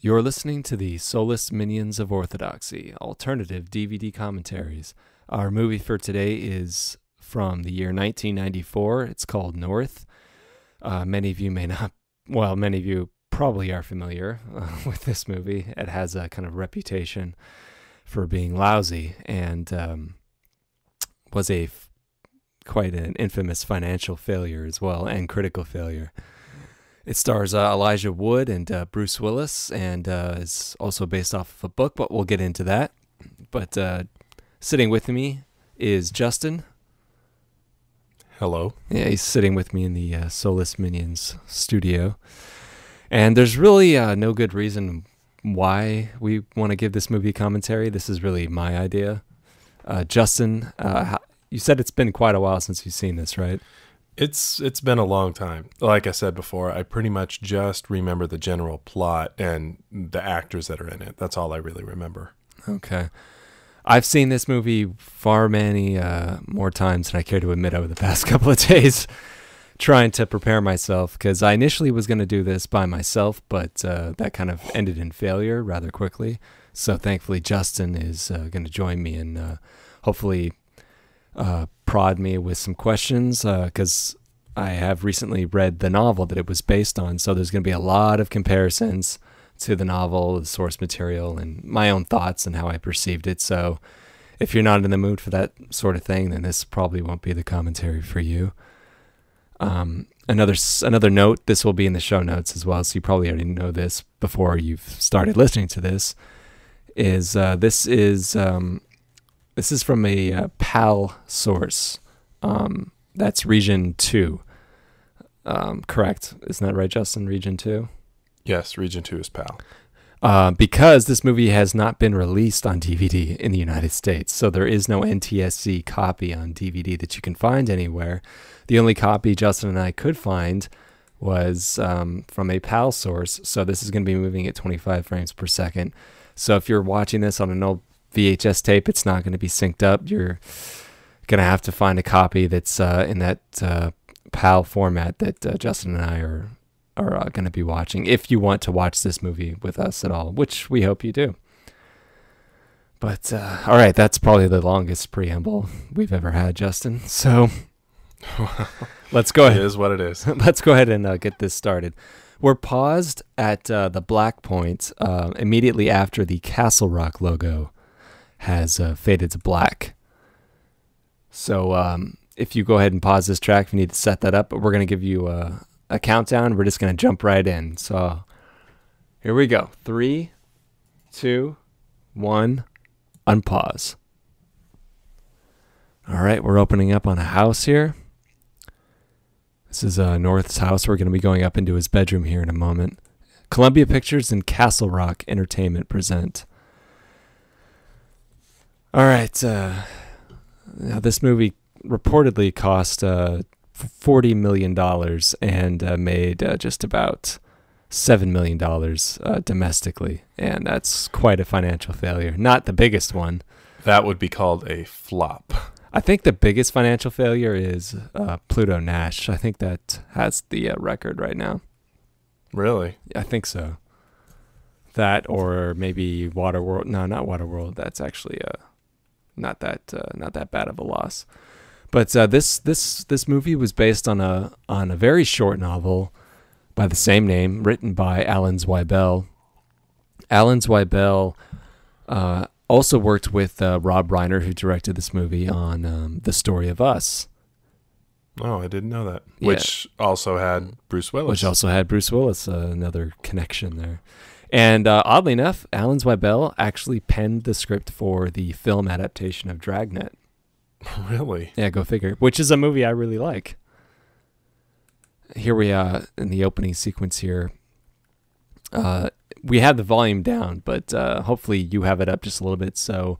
You're listening to the Soulless Minions of Orthodoxy, alternative DVD commentaries. Our movie for today is from the year 1994. It's called North. Many of you may not, well, many of you probably are familiar with this movie. It has a kind of reputation for being lousy and was quite an infamous financial failure as well, and critical failure. It stars Elijah Wood and Bruce Willis, and is also based off of a book, but we'll get into that. But sitting with me is Justin. Hello. Yeah, he's sitting with me in the Soulless Minions studio. And there's really no good reason why we want to give this movie commentary. This is really my idea. Justin, you said it's been quite a while since you've seen this, right? It's been a long time. Like I said before, I pretty much just remember the general plot and the actors that are in it. That's all I really remember. Okay. I've seen this movie far many more times than I care to admit over the past couple of days, trying to prepare myself, because I initially was going to do this by myself, but that kind of ended in failure rather quickly. So thankfully Justin is going to join me and hopefully prod me with some questions, because I have recently read the novel that it was based on, so there's going to be a lot of comparisons to the novel, the source material, and my own thoughts and how I perceived it. So if you're not in the mood for that sort of thing, then this probably won't be the commentary for you. Another note, this will be in the show notes as well, so you probably already know this before you've started listening to this, is this is from a PAL source. That's Region 2. Correct. Isn't that right, Justin? Region 2? Yes, Region 2 is PAL. Because this movie has not been released on DVD in the United States, so there is no NTSC copy on DVD that you can find anywhere. The only copy Justin and I could find was from a PAL source, so this is going to be moving at 25 frames per second. So if you're watching this on an old VHS tape, it's not going to be synced up. You're going to have to find a copy that's in that PAL format that Justin and I are going to be watching, if you want to watch this movie with us at all, which we hope you do. But all right, that's probably the longest preamble we've ever had, Justin. So let's go ahead. It is what it is. Let's go ahead and get this started. We're paused at the black point immediately after the Castle Rock logo has faded to black. So if you go ahead and pause this track, if you need to set that up, but we're going to give you a countdown. We're just going to jump right in. So here we go. 3, 2, 1, unpause. All right, we're opening up on a house here. This is North's house. We're going to be going up into his bedroom here in a moment. Columbia Pictures and Castle Rock Entertainment present. All right, now this movie reportedly cost $40 million and made just about $7 million domestically, and that's quite a financial failure. Not the biggest one. That would be called a flop. I think the biggest financial failure is Pluto Nash. I think that has the record right now. Really? I think so. That, or maybe Waterworld. No, not Waterworld. That's actually not that bad of a loss. But this movie was based on a very short novel by the same name, written by Alan Zweibel. Alan Zweibel also worked with Rob Reiner, who directed this movie, on The Story of Us. Oh, I didn't know that. Yeah. Which also had Bruce Willis. Another connection there. And oddly enough, Alan Zweibel actually penned the script for the film adaptation of Dragnet. Really? Yeah, go figure. Which is a movie I really like. Here we are in the opening sequence here. We have the volume down, but hopefully you have it up just a little bit so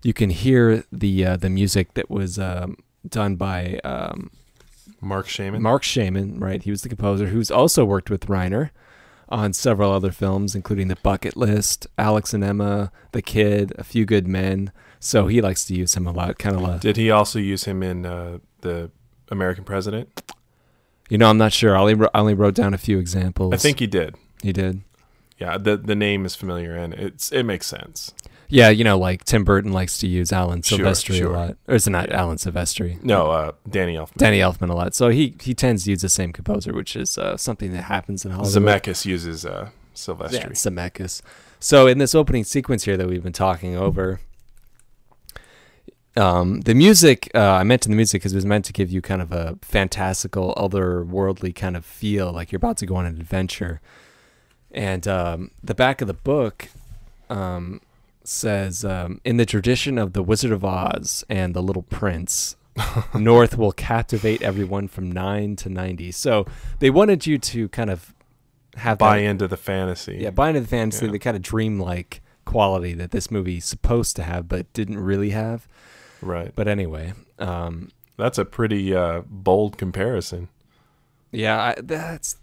you can hear the music that was done by Mark Shaman. Mark Shaman, right? He was the composer, who's also worked with Reiner on several other films, including The Bucket List, Alex and Emma, The Kid, A Few Good Men. So he likes to use him a lot. Did he also use him in The American President? I'm not sure. I only wrote down a few examples. I think he did. He did. Yeah, the name is familiar and it makes sense. Yeah, you know, like Tim Burton likes to use Alan Silvestri Sure. a lot. Or is it not Alan Silvestri? No, Danny Elfman. Danny Elfman a lot. So he tends to use the same composer, which is something that happens in Hollywood. Zemeckis uses Silvestri. Yeah, Zemeckis. So in this opening sequence here that we've been talking over, the music, I mentioned the music because it was meant to give you kind of a fantastical, otherworldly kind of feel, like you're about to go on an adventure. And the back of the book says, in the tradition of the Wizard of Oz and the Little Prince, North will captivate everyone from 9 to 90. So they wanted you to kind of have buy into the fantasy. Yeah, buy into the fantasy, the kind of dreamlike quality that this movie's supposed to have, but didn't really have. Right. But anyway, that's a pretty bold comparison. Yeah, that's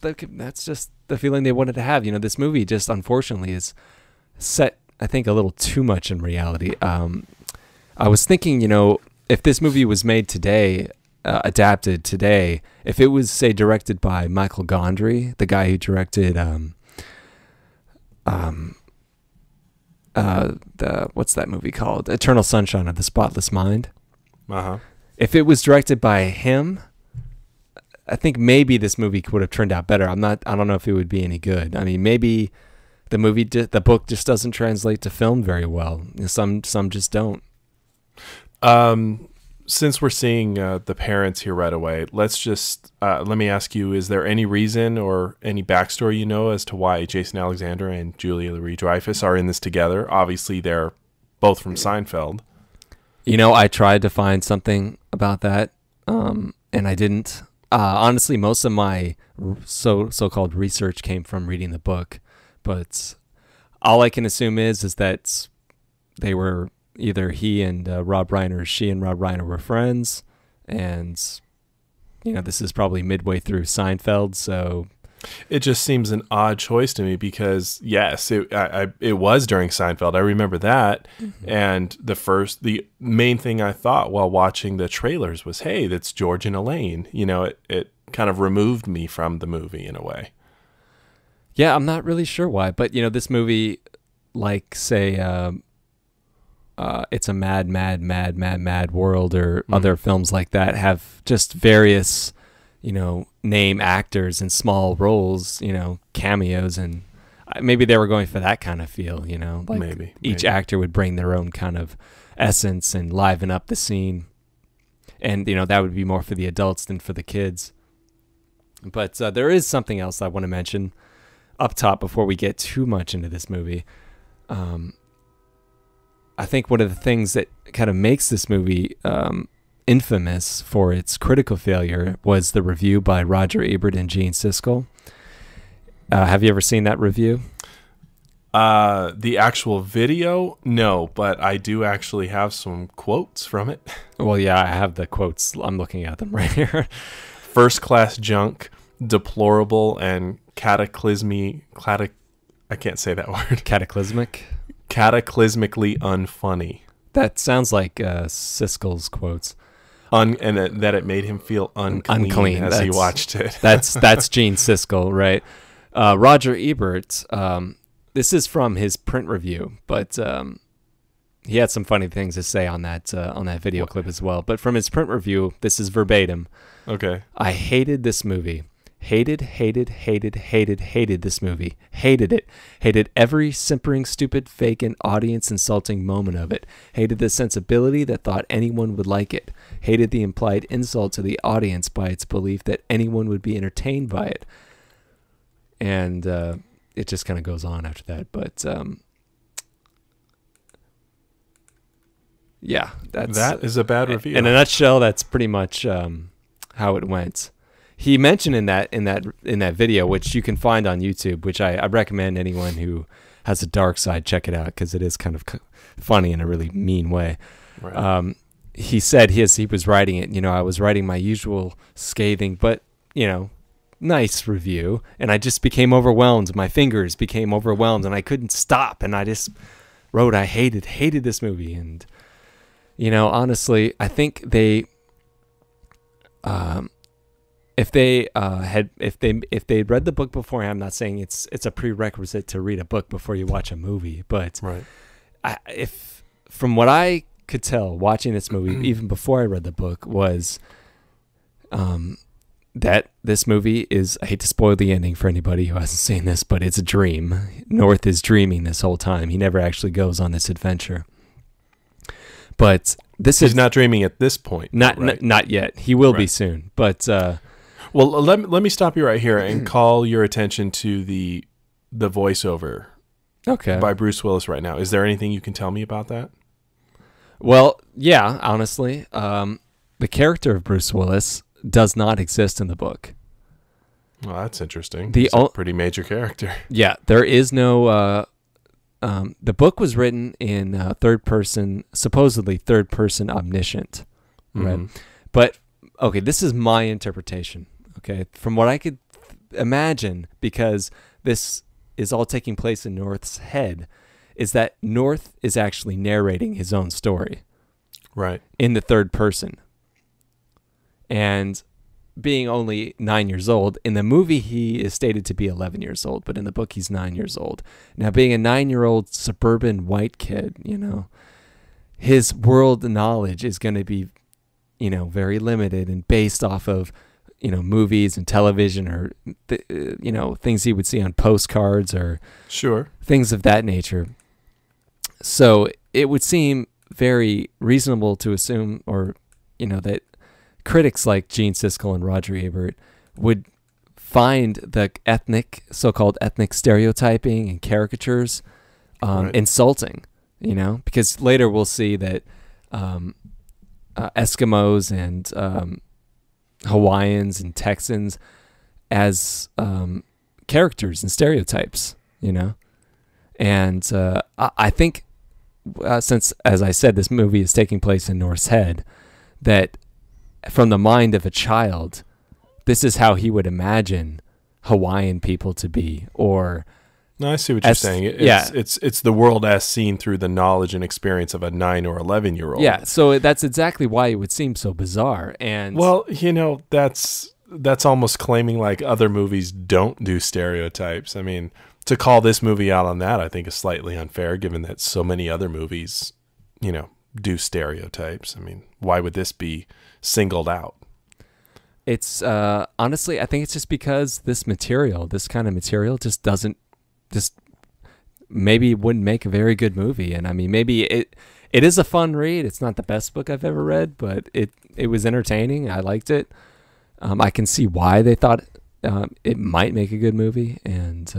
just the feeling they wanted to have. You know, this movie just unfortunately is set, I think, a little too much in reality. I was thinking, you know, if this movie was made today, adapted today, if it was, say, directed by Michael Gondry, the guy who directed what's that movie called? Eternal Sunshine of the Spotless Mind. Uh-huh. If it was directed by him, I think maybe this movie would have turned out better. I don't know if it would be any good. I mean, maybe the book just doesn't translate to film very well. Some just don't. Since we're seeing the parents here right away, let's just let me ask you: is there any reason or any backstory you know as to why Jason Alexander and Julia Louis-Dreyfus are in this together? Obviously, they're both from Seinfeld. You know, I tried to find something about that, and I didn't. Honestly, most of my so-called research came from reading the book, but all I can assume is that they were either he and Rob Reiner, she and Rob Reiner were friends, and you know, this is probably midway through Seinfeld, so it just seems an odd choice to me because yes, it was during Seinfeld. I remember that, and the main thing I thought while watching the trailers was, hey, that's George and Elaine. You know, it kind of removed me from the movie in a way. Yeah, I'm not really sure why, but you know, this movie, like say, It's a Mad World or other films like that have just various, you know, name actors in small roles, you know, cameos, and maybe they were going for that kind of feel, you know, like maybe each actor would bring their own kind of essence and liven up the scene, and you know, that would be more for the adults than for the kids. But there is something else I want to mention up top before we get too much into this movie. I think one of the things that kind of makes this movie infamous for its critical failure was the review by Roger Ebert and Gene Siskel. Have you ever seen that review? The actual video, no, but I do actually have some quotes from it. Well, yeah, I have the quotes. I'm looking at them right here. First class junk, deplorable, and I can't say that word. Cataclysmic? Cataclysmically unfunny. That sounds like Siskel's quotes. And that it made him feel unclean as he watched it. that's Gene Siskel, right? Roger Ebert, this is from his print review, but he had some funny things to say on that video clip as well. But from his print review, this is verbatim. Okay. I hated this movie. Hated this movie. Hated it. Hated every simpering, stupid, fake, and audience-insulting moment of it. Hated the sensibility that thought anyone would like it. Hated the implied insult to the audience by its belief that anyone would be entertained by it. And it just kind of goes on after that. But yeah, that is a bad review. In a nutshell, that's pretty much how it went. He mentioned in that video, which you can find on YouTube, which I recommend anyone who has a dark side check it out because it is kind of funny in a really mean way. Right. He said he was writing it. You know, I was writing my usual scathing, but you know, nice review, and I just became overwhelmed. My fingers became overwhelmed, and I couldn't stop. And I just wrote, I hated this movie. And you know, honestly, I think they. if they if they'd read the book beforehand, I'm not saying it's a prerequisite to read a book before you watch a movie, but Right. if from what I could tell watching this movie, even before I read the book, was that this movie is, I hate to spoil the ending for anybody who hasn't seen this, but it's a dream. North is dreaming this whole time. He never actually goes on this adventure. But he's not dreaming at this point. Not yet. He will be soon. But well, let me stop you right here and call your attention to the voiceover. Okay. By Bruce Willis right now. Is there anything you can tell me about that? Well, yeah, honestly, the character of Bruce Willis does not exist in the book. Well, that's interesting. He's a pretty major character. Yeah, there is no. The book was written in third person, supposedly third person omniscient, right? But okay, this is my interpretation. Okay, from what I could imagine, because this is all taking place in North's head, is that North is actually narrating his own story, right, in the third person. And being only 9 years old, in the movie he is stated to be 11 years old, but in the book he's 9 years old. Now, being a 9-year-old suburban white kid, his world knowledge is going to be, very limited and based off of, movies and television or, things he would see on postcards or things of that nature. So it would seem very reasonable to assume, or, that critics like Gene Siskel and Roger Ebert would find the so-called ethnic stereotyping and caricatures insulting, because later we'll see that Eskimos and Hawaiians and Texans as characters and stereotypes, and I think since, as I said, this movie is taking place in North's head, that from the mind of a child, this is how he would imagine Hawaiian people to be, or... No, I see what you're saying. It's the world as seen through the knowledge and experience of a 9 or 11-year-old. Yeah, so that's exactly why it would seem so bizarre. And well, that's almost claiming like other movies don't do stereotypes. I mean, to call this movie out on that, I think is slightly unfair, given that so many other movies, do stereotypes. I mean, why would this be singled out? It's honestly, I think it's just because this kind of material just maybe wouldn't make a very good movie. And I mean, maybe it is a fun read. It's not the best book I've ever read, but it was entertaining. I liked it. I can see why they thought it might make a good movie, and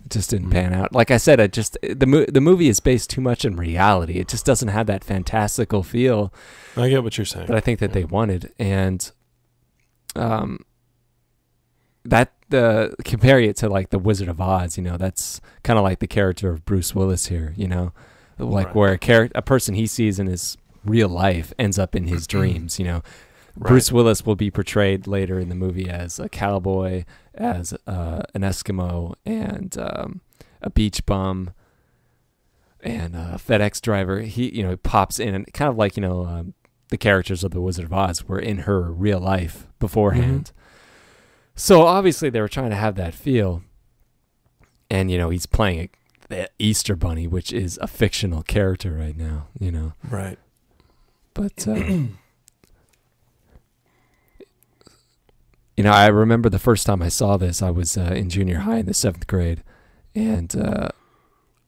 it just didn't pan out. Like I said, the movie is based too much in reality. It just doesn't have that fantastical feel. I get what you're saying. That I think that they wanted, and comparing it to like the Wizard of Oz, that's kind of like the character of Bruce Willis here, where a person he sees in his real life ends up in his dreams, Bruce Willis will be portrayed later in the movie as a cowboy, as an Eskimo, and a beach bum, and a FedEx driver. He pops in, and kind of like the characters of the Wizard of Oz were in her real life beforehand. So obviously they were trying to have that feel, and he's playing the Easter Bunny, which is a fictional character right now. Right. But I remember the first time I saw this, I was in junior high in the 7th grade, and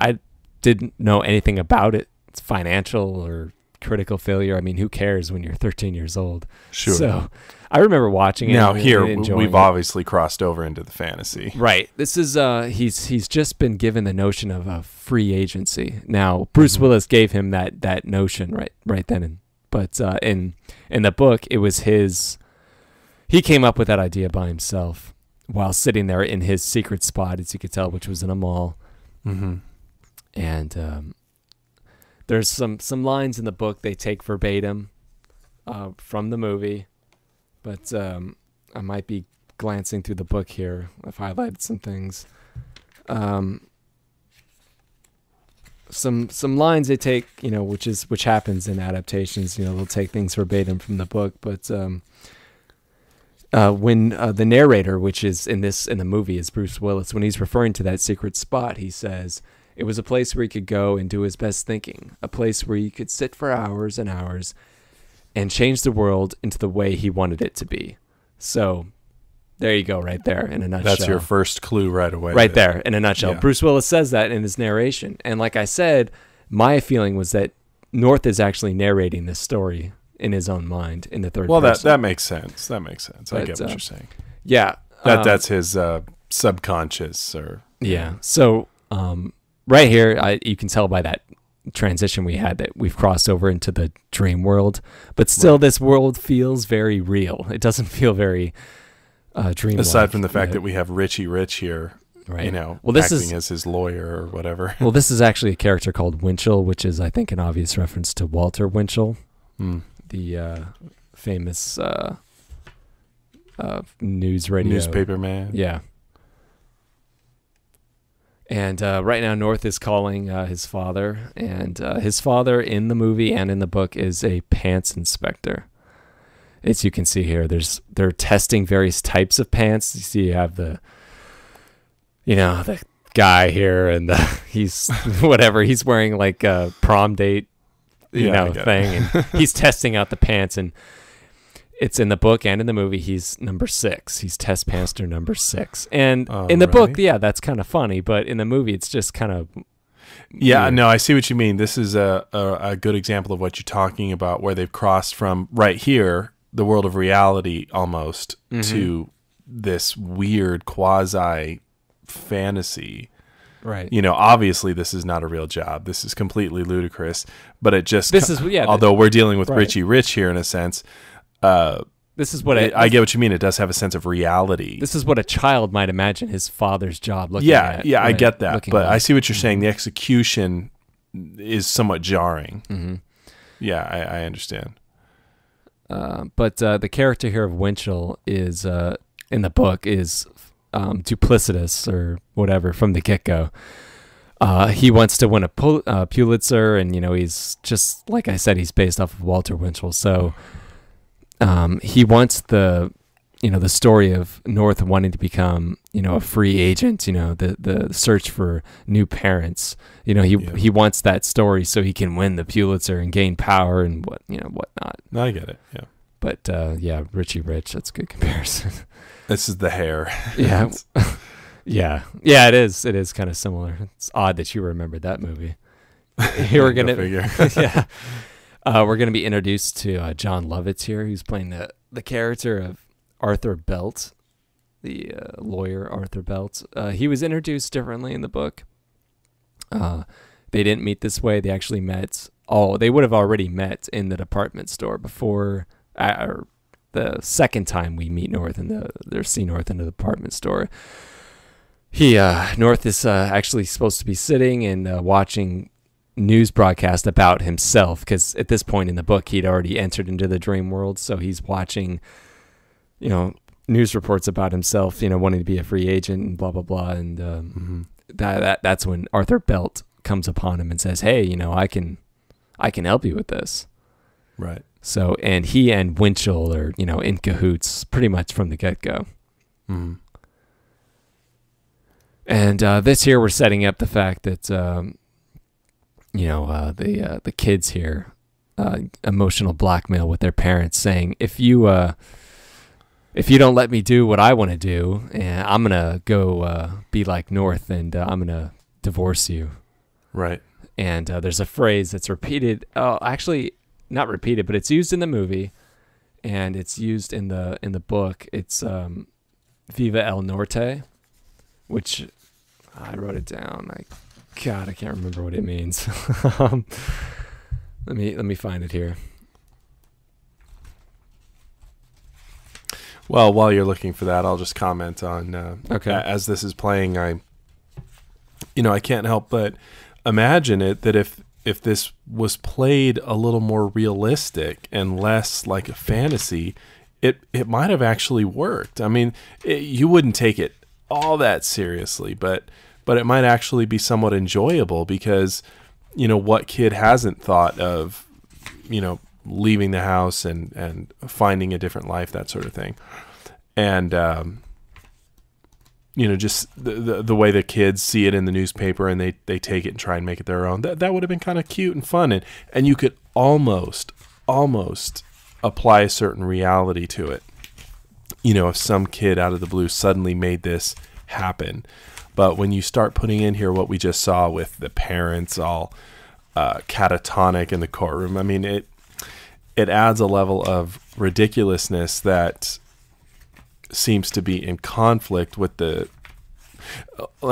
I didn't know anything about it. It's financial or critical failure. I mean, who cares when you're 13 years old? Sure. So I remember watching it. Now here, we've obviously crossed over into the fantasy. Right. This is, he's just been given the notion of a free agency. Now, Bruce Willis gave him that notion right then. But in the book, it was he came up with that idea by himself while sitting there in his secret spot, as you could tell, which was in a mall. And there's some lines in the book they take verbatim from the movie, but I might be glancing through the book here. I've highlighted some things. Some lines they take, which happens in adaptations. They'll take things verbatim from the book, but when the narrator, which is in the movie, is Bruce Willis, when he's referring to that secret spot, he says it was a place where he could go and do his best thinking, a place where he could sit for hours and hours and change the world into the way he wanted it to be. So there you go, right there in a nutshell. That's your first clue right away. Right there in a nutshell. Yeah. Bruce Willis says that in his narration. And like I said, my feeling was that North is actually narrating this story in his own mind in the third person. Well, that makes sense. That makes sense. I get what you're saying. Yeah. That's his subconscious. Yeah. So right here, you can tell by that transition we had that we've crossed over into the dream world. But still, this world feels very real. It doesn't feel very dream-like. Aside from the fact that we have Richie Rich here, right. Acting as his lawyer or whatever. Well, this is actually a character called Winchell, which is, I think, an obvious reference to Walter Winchell. The famous news radio newspaper man. Yeah. And right now, North is calling his father, and his father in the movie and in the book is a pants inspector. As you can see here, they're testing various types of pants. You see, you have the guy here, and he's whatever he's wearing, like a prom date. Thing, and he's testing out the pants, and it's in the book and in the movie. He's number 6. He's test pantster number 6, and in the book, that's kind of funny, but in the movie, it's just kind of weird. No, I see what you mean. This is a good example of what you're talking about, where they've crossed from right here, the world of reality, almost to this weird quasi fantasy. Right. Obviously this is not a real job. This is completely ludicrous, but it just, although we're dealing with Richie Rich here in a sense, this is what I get what you mean. It does have a sense of reality. This is what a child might imagine his father's job looking at. Yeah, I get that. But like. I see what you're saying. The execution is somewhat jarring. Mm-hmm. Yeah, I understand. But the character here of Winchell is, in the book, is duplicitous or whatever from the get-go. He wants to win a Pulitzer, and he's just, like I said, he's based off of Walter Winchell. So he wants the story of North wanting to become a free agent, the search for new parents. He wants that story so he can win the Pulitzer and gain power and whatnot. No, I get it. Yeah. But Richie Rich, that's a good comparison. This is the hair. Yeah. Yeah, it is. It is kind of similar. It's odd that you remembered that movie. Here we're gonna we're gonna be introduced to John Lovitz here, who's playing the character of Arthur Belt, the lawyer Arthur Belt. He was introduced differently in the book. They didn't meet this way. They actually met. They would have already met in the department store before. Or the second time we meet North see North in the department store. North is actually supposed to be sitting and watching news broadcast about himself, because at this point in the book he'd already entered into the dream world, so he's watching news reports about himself, wanting to be a free agent and blah blah blah, and that's when Arthur Belt comes upon him and says, hey, I can help you with this. Right. So, and he and Winchell are, in cahoots pretty much from the get-go. Mm-hmm. And this here, we're setting up the fact that, the kids here, emotional blackmail with their parents, saying, if you don't let me do what I want to do, I'm going to go be like North, and I'm going to divorce you. Right. And there's a phrase that's repeated. Oh, actually, not repeated, but it's used in the movie, and it's used in the book. It's Viva El Norte, which I wrote it down. I can't remember what it means. Let me find it here. Well, while you're looking for that, I'll just comment on okay. As this is playing, I can't help but imagine it that if this was played a little more realistic and less like a fantasy, it might have actually worked. I mean, you wouldn't take it all that seriously, but it might actually be somewhat enjoyable, because what kid hasn't thought of leaving the house and finding a different life, that sort of thing. and just the way the kids see it in the newspaper and they take it and try and make it their own. That would have been kind of cute and fun, and you could almost apply a certain reality to it. If some kid out of the blue suddenly made this happen. But when you start putting in here what we just saw with the parents all catatonic in the courtroom, I mean, it adds a level of ridiculousness that seems to be in conflict with let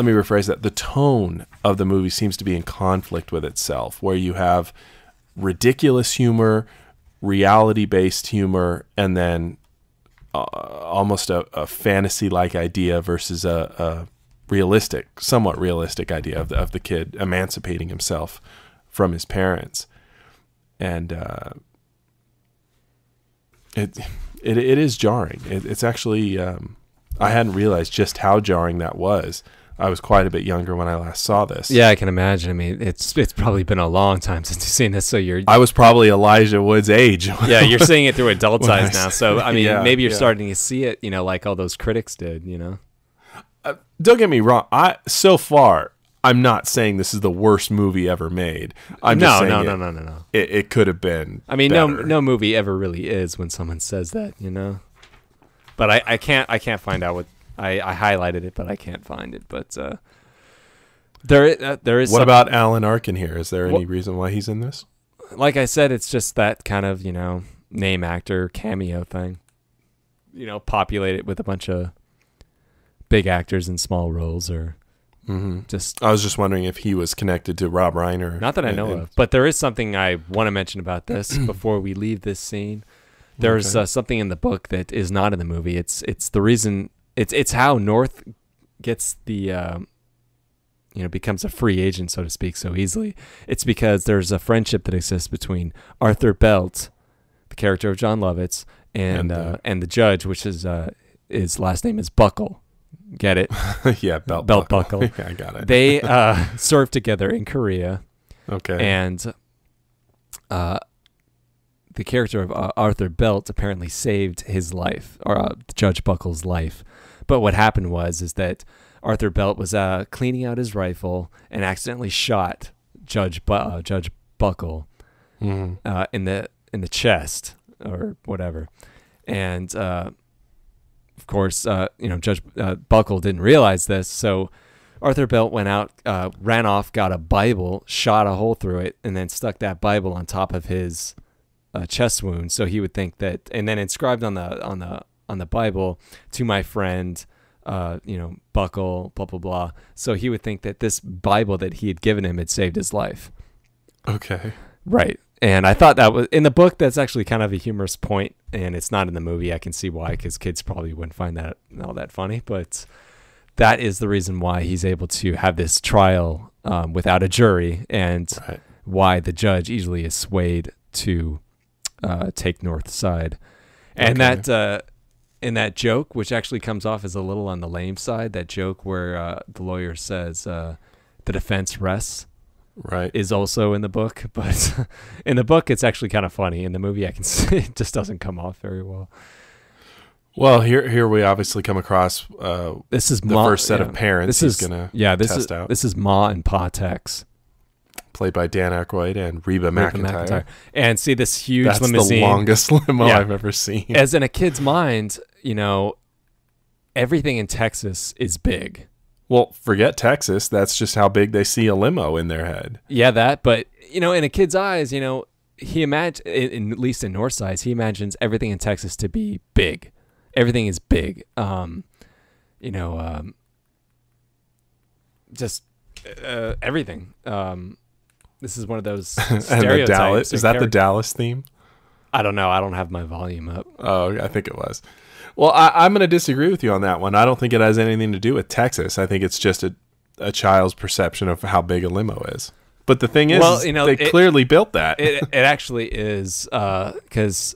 me rephrase that. The tone of the movie seems to be in conflict with itself, where you have ridiculous humor, reality-based humor, and then almost a fantasy-like idea versus a somewhat realistic idea of the kid emancipating himself from his parents. And it is jarring. It's actually I hadn't realized just how jarring that was. I was quite a bit younger when I last saw this. Yeah, I can imagine. I mean, it's probably been a long time since you've seen this, so I was probably Elijah Wood's age. Yeah, you're seeing it through adult eyes now. So I mean, Yeah, maybe you're yeah. starting to see it, like all those critics did. Don't get me wrong. So far, I'm not saying this is the worst movie ever made. I'm just saying No. It could have been. I mean, better. no movie ever really is when someone says that, But I can't find out what I highlighted it, but I can't find it. But there is. What about Alan Arkin here? Is there any reason why he's in this? Like I said, it's just that kind of name actor cameo thing. Populate it with a bunch of big actors in small roles, or just. I was just wondering if he was connected to Rob Reiner. Not that I know of, but there is something I want to mention about this before we leave this scene. There's something in the book that is not in the movie. It's the reason. It's how North gets the becomes a free agent, so to speak, so easily. It's because there's a friendship that exists between Arthur Belt, the character of John Lovitz, and the judge, which is his last name is Buckle. Get it? Yeah, Belt Buckle. Yeah, I got it. They served together in Korea. Okay. And the character of Arthur Belt apparently saved his life, or Judge Buckle's life. But what happened is that Arthur Belt was cleaning out his rifle and accidentally shot Judge Buckle in the chest or whatever. And of course, Judge Buckle didn't realize this, so Arthur Belt went out, ran off, got a Bible, shot a hole through it, and then stuck that Bible on top of his chest wound, so he would think that, and then inscribed on the Bible, "To my friend, Buckle, blah blah blah." So he would think that this Bible that he had given him had saved his life. Okay. Right. And I thought that was in the book. That's actually kind of a humorous point, and it's not in the movie. I can see why, because kids probably wouldn't find that all that funny. But that is the reason why he's able to have this trial without a jury, and why the judge easily is swayed to take North's side. And that in that joke, which actually comes off as a little on the lame side, that joke where the lawyer says the defense rests. Right. Is also in the book, but in the book it's actually kind of funny. In the movie, I can see it just doesn't come off very well. Well, here we obviously come across this is the first set of parents. This is gonna this test is out. this is Ma and Pa Tex, played by Dan Aykroyd and Reba McEntire. And see this huge That's limousine. the longest limo I've ever seen. As in a kid's mind, everything in Texas is big. Well, forget Texas. That's just how big they see a limo in their head. Yeah, but in a kid's eyes, he imagines, at least in North's eyes, he imagines everything in Texas to be big. Everything is big. Just everything. This is one of those stereotypes. And the Dallas, is that the Dallas theme? I don't know. I don't have my volume up. Oh, I think it was. Well, I'm going to disagree with you on that one. I don't think it has anything to do with Texas. I think it's just a child's perception of how big a limo is. But the thing is, they clearly built that. It actually is, because,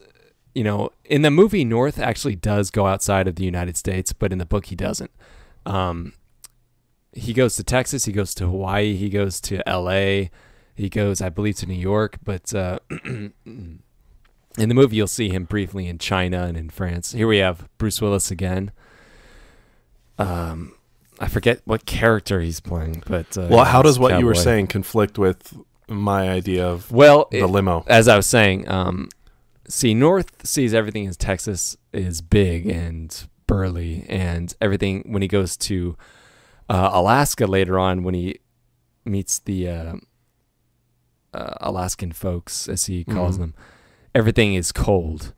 in the movie, North actually does go outside of the United States, but in the book, he doesn't. He goes to Texas, he goes to Hawaii, he goes to L.A., he goes, I believe, to New York, but In the movie, you'll see him briefly in China and in France. Here we have Bruce Willis again. I forget what character he's playing, but well, how does what cowboy. you were saying conflict with my idea of the limo? As I was saying, see, North sees everything in Texas is big and burly, and everything when he goes to Alaska later on, when he meets the Alaskan folks, as he calls them, everything is cold.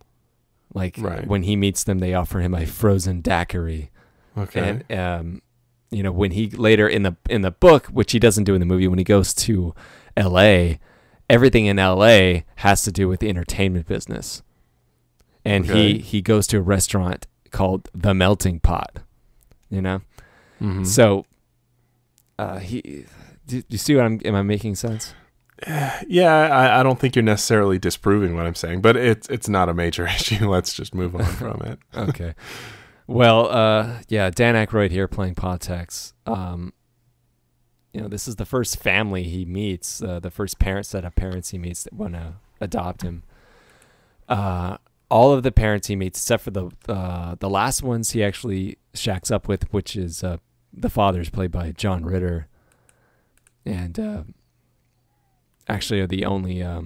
Like when he meets them, they offer him a frozen daiquiri. Okay. And when he later in the book, which he doesn't do in the movie, when he goes to L.A., everything in L.A. has to do with the entertainment business, and he goes to a restaurant called The Melting Pot. So do you see what am I making sense? Yeah, I don't think you're necessarily disproving what I'm saying, but it's not a major issue. Let's just move on from it. Okay. Well, Dan Aykroyd here playing Pa Tex. This is the first family he meets, the first set of parents he meets that want to adopt him. All of the parents he meets, except for the last ones he actually shacks up with, which is the father's played by John Ritter, and actually are the only a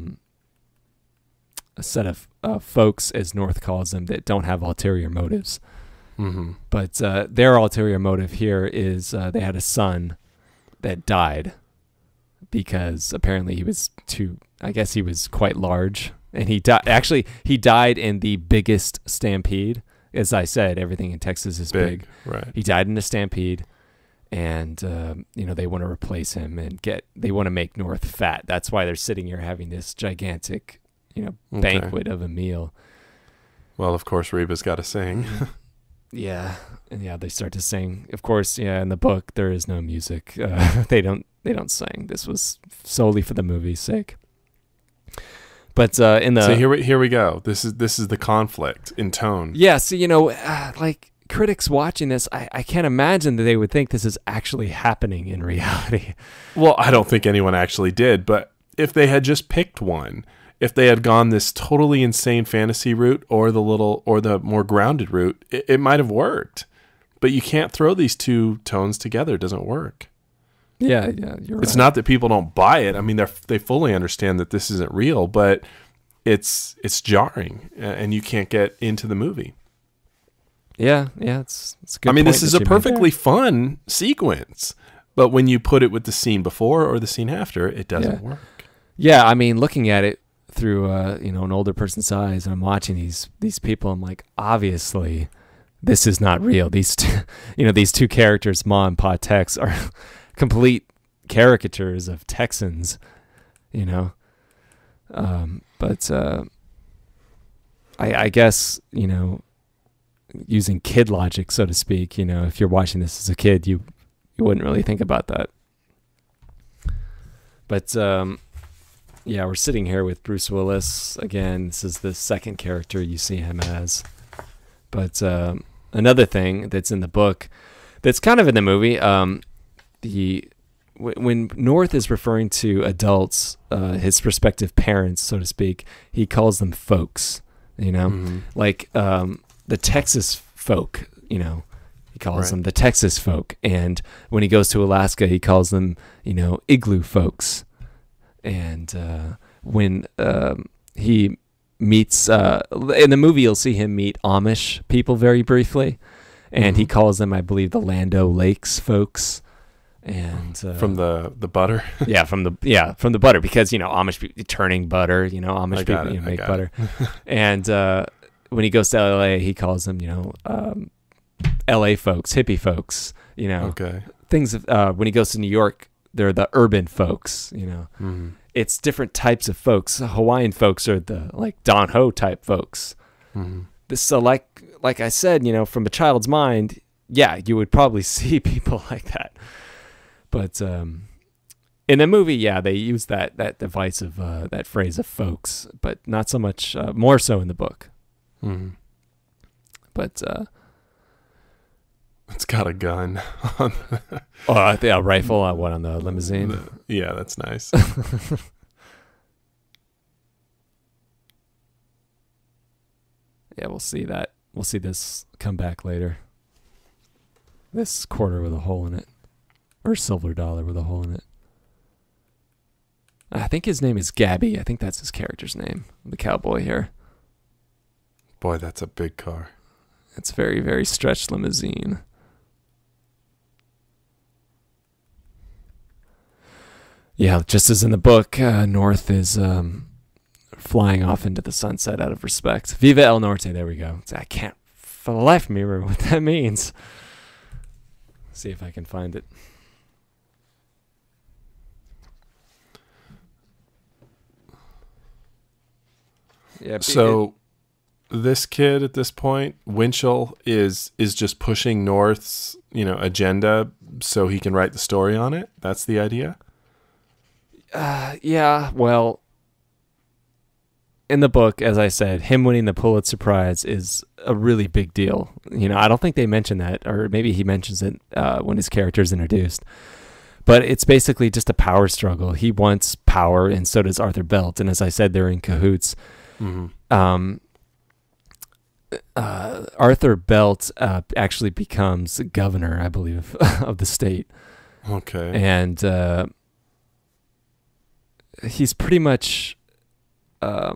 set of folks, as North calls them, that don't have ulterior motives. But their ulterior motive here is they had a son that died because apparently he was he was quite large, and he died. Actually, he died in the biggest stampede. As I said, everything in Texas is big. Right. He died in a stampede, and they want to replace him and they want to make North fat. That's why they're sitting here having this gigantic, banquet of a meal. Well, of course, Reba's got to sing. Yeah, and they start to sing. Of course, in the book there is no music. They don't sing. This was solely for the movie's sake. But so here we go. This is the conflict in tone. Yeah. So like critics watching this, I can't imagine that they would think this is actually happening in reality. Well, I don't think anyone actually did. But if they had just picked one. If they had gone this totally insane fantasy route or the more grounded route, it might have worked. But you can't throw these two tones together. It doesn't work. Yeah, you're right. It's not that people don't buy it. I mean, they fully understand that this isn't real, but it's jarring, and you can't get into the movie. Yeah, it's a good. I mean, this is a perfectly fun sequence, but when you put it with the scene before or the scene after, it doesn't work. Yeah, I mean, looking at it through an older person's eyes, and I'm watching these people, I'm like, obviously this is not real. These two characters, Ma and Pa Tex, are complete caricatures of Texans, but I guess using kid logic, so to speak, if you're watching this as a kid, you wouldn't really think about that. But we're sitting here with Bruce Willis. Again, this is the second character you see him as. But another thing that's in the book that's kind of in the movie, when North is referring to adults, his prospective parents, so to speak, he calls them folks, like the Texas folk, he calls them the Texas folk. And when he goes to Alaska, he calls them, igloo folks. And when he meets, in the movie, you'll see him meet Amish people very briefly, and he calls them, I believe, the Lando Lakes folks. And from the butter, from the butter, because Amish people turning butter, Amish people make butter. And when he goes to LA, he calls them, LA folks, hippie folks, things. When he goes to New York, they're the urban folks, It's different types of folks. Hawaiian folks are the like Don Ho type folks. So like I said, from a child's mind, you would probably see people like that. But in the movie, they use that device of that phrase of folks, but not so much, more so in the book. But it's got a gun on a rifle on the limousine. That's nice. Yeah, we'll see that. We'll see this come back later. This quarter with a hole in it. Or silver dollar with a hole in it. I think his name is Gabby. I think that's his character's name. The cowboy here. Boy, that's a big car. It's very, very stretched limousine. Yeah, just as in the book, North is flying off into the sunset out of respect. Viva El Norte, there we go. I can't for the life of me remember what that means. See if I can find it. Yeah. So this kid at this point, Winchell, is just pushing North's, agenda so he can write the story on it. That's the idea. Yeah. Well, in the book, as I said, him winning the Pulitzer Prize is a really big deal. I don't think they mention that, or maybe he mentions it when his character is introduced. But it's basically just a power struggle. He wants power, and so does Arthur Belt. And as I said, they're in cahoots. Mm-hmm. Arthur Belt actually becomes governor, I believe, of the state. Okay. And he's pretty much, you're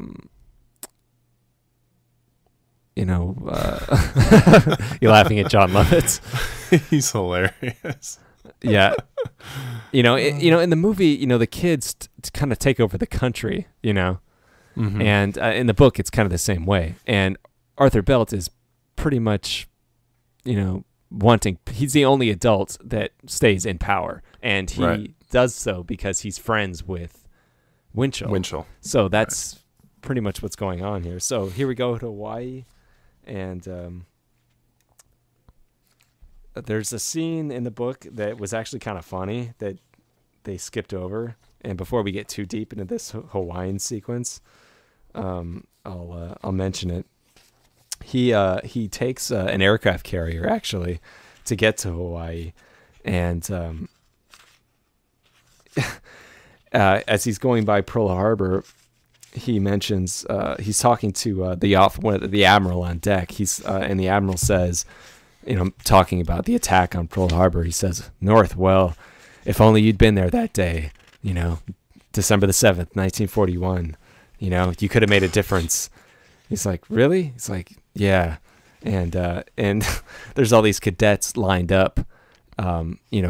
laughing at John Lovitz. He's hilarious. Yeah. In the movie, the kids kind of take over the country, Mm-hmm. And in the book, it's kind of the same way. And Arthur Belt is pretty much, he's the only adult that stays in power. And he does so because he's friends with Winchell. So that's pretty much what's going on here. So here we go to Hawaii. And there's a scene in the book that was actually kind of funny that they skipped over. And before we get too deep into this Hawaiian sequence, I'll mention it. He takes an aircraft carrier actually to get to Hawaii, and as he's going by Pearl Harbor, he mentions he's talking to the admiral on deck. And the admiral says, talking about the attack on Pearl Harbor, he says, "North, well, if only you'd been there that day, December the 7th, 1941, you could have made a difference." He's like, "Really?" He's like, "Yeah." And there's all these cadets lined up,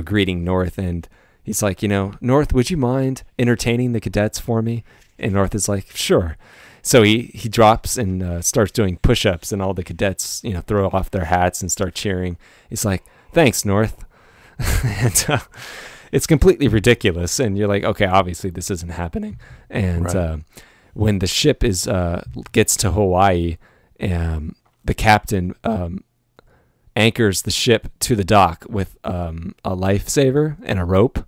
greeting North. And he's like, "North, would you mind entertaining the cadets for me?" And North is like, "Sure." So he drops and starts doing push-ups, and all the cadets, throw off their hats and start cheering. He's like, "Thanks, North." And it's completely ridiculous. And you're like, okay, obviously this isn't happening. And when the ship gets to Hawaii, the captain anchors the ship to the dock with a lifesaver and a rope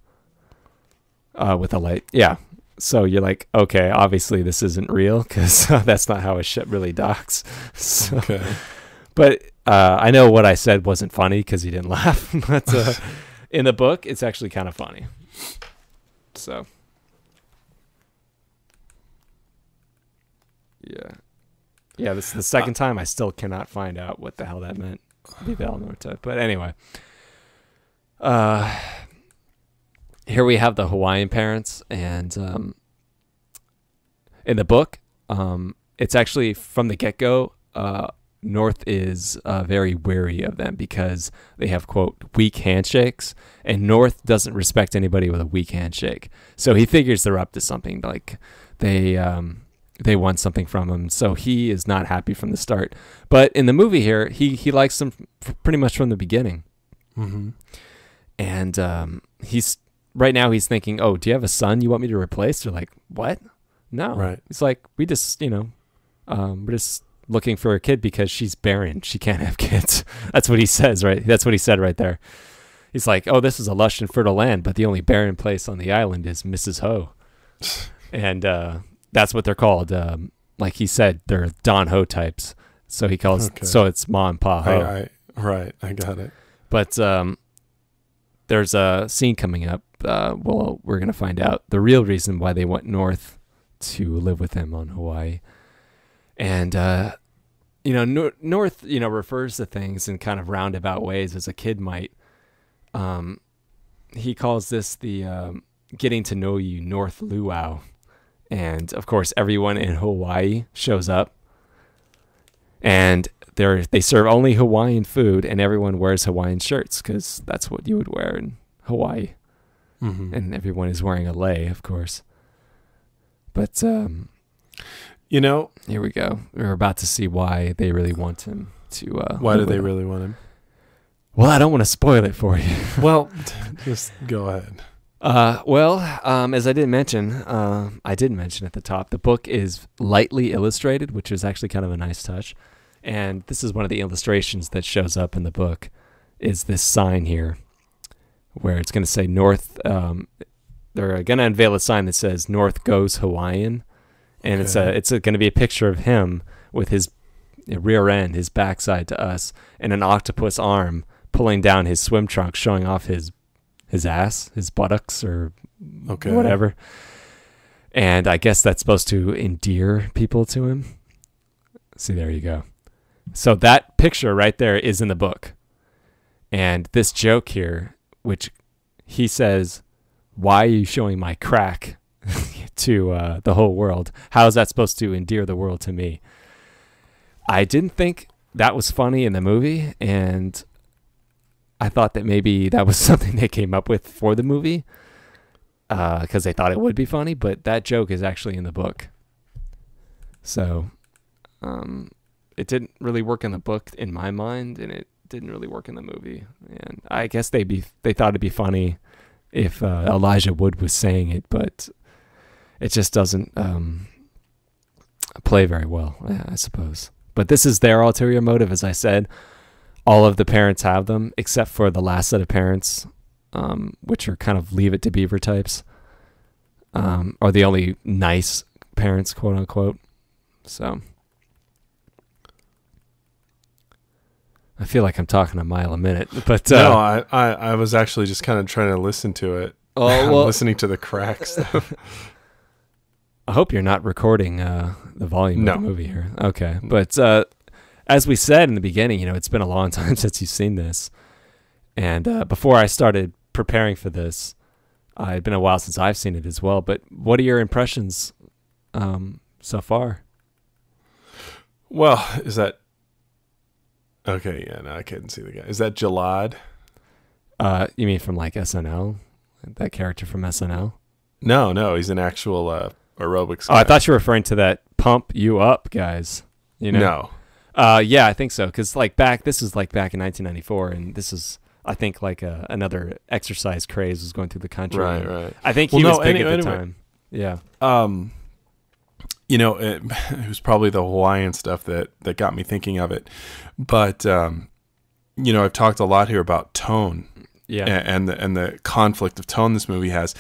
with a light. Yeah. So you're like, okay, obviously this isn't real because that's not how a ship really docks. So, okay. But I know what I said wasn't funny because you didn't laugh. But in the book, it's actually kind of funny. So, yeah. This is the second time I still cannot find out what the hell that meant. Viva El Norte. But anyway, here we have the Hawaiian parents, and in the book, it's actually from the get-go. North is very wary of them because they have, quote, weak handshakes, and North doesn't respect anybody with a weak handshake. So he figures they're up to something, like they want something from him. So he is not happy from the start. But in the movie here, he likes them pretty much from the beginning. Mm-hmm. And he's thinking, "Oh, do you have a son you want me to replace?" They're like, "What? No." Right. It's like, we just, we're just looking for a kid because she's barren. She can't have kids. That's what he says, right? That's what he said right there. He's like, "Oh, this is a lush and fertile land, but the only barren place on the island is Mrs. Ho." And that's what they're called. Like he said, they're Don Ho types. So he calls, so it's Ma and Pa Ho. Right, I got it. But there's a scene coming up. Well, we're going to find out the real reason why they went north to live with him on Hawaii. And North, refers to things in kind of roundabout ways as a kid might. He calls this the getting to know you North Luau. And of course, everyone in Hawaii shows up, and they serve only Hawaiian food, and everyone wears Hawaiian shirts because that's what you would wear in Hawaii. Mm-hmm. And everyone is wearing a lei, of course. But here we go. We're about to see why they really want him to. Why do they really want him? Well, I don't want to spoil it for you. Well, just go ahead. As I did mention at the top, the book is lightly illustrated, which is actually kind of a nice touch. And this is one of the illustrations that shows up in the book, is this sign here, where it's going to say North. They're going to unveil a sign that says North Goes Hawaiian. And it's going to be a picture of him with his rear end, his backside to us, and an octopus arm pulling down his swim trunks, showing off his ass, his buttocks, or whatever. And I guess that's supposed to endear people to him. See, there you go. So that picture right there is in the book. And this joke here, which he says, "Why are you showing my crack to the whole world? How is that supposed to endear the world to me?" I didn't think that was funny in the movie, and I thought that maybe that was something they came up with for the movie because they thought it would be funny, but that joke is actually in the book. So it didn't really work in the book in my mind, and it didn't really work in the movie. And I guess they thought it'd be funny if Elijah Wood was saying it, but it just doesn't play very well, I suppose. But this is their ulterior motive, as I said. All of the parents have them, except for the last set of parents, which are kind of Leave It to Beaver types, or the only nice parents, quote unquote. So I feel like I'm talking a mile a minute, but no, I was actually just kind of trying to listen to it. Oh, well, listening to the cracks. I hope you're not recording the volume of the movie here. Okay, but as we said in the beginning, it's been a long time since you've seen this, and before I started preparing for this, it'd been a while since I've seen it as well. But what are your impressions so far? Well, is that okay? Yeah, no, I couldn't see the guy. Is that Jalad? You mean from like SNL? That character from SNL? No, he's an actual aerobics guy. Oh, I thought you were referring to that Pump You Up guys. No. Yeah, I think so. Because this is like back in 1994, and this is, I think, like another exercise craze was going through the country. Right. I think he was big at the time. Yeah. It was probably the Hawaiian stuff that got me thinking of it. But I've talked a lot here about tone. Yeah. And the conflict of tone this movie has.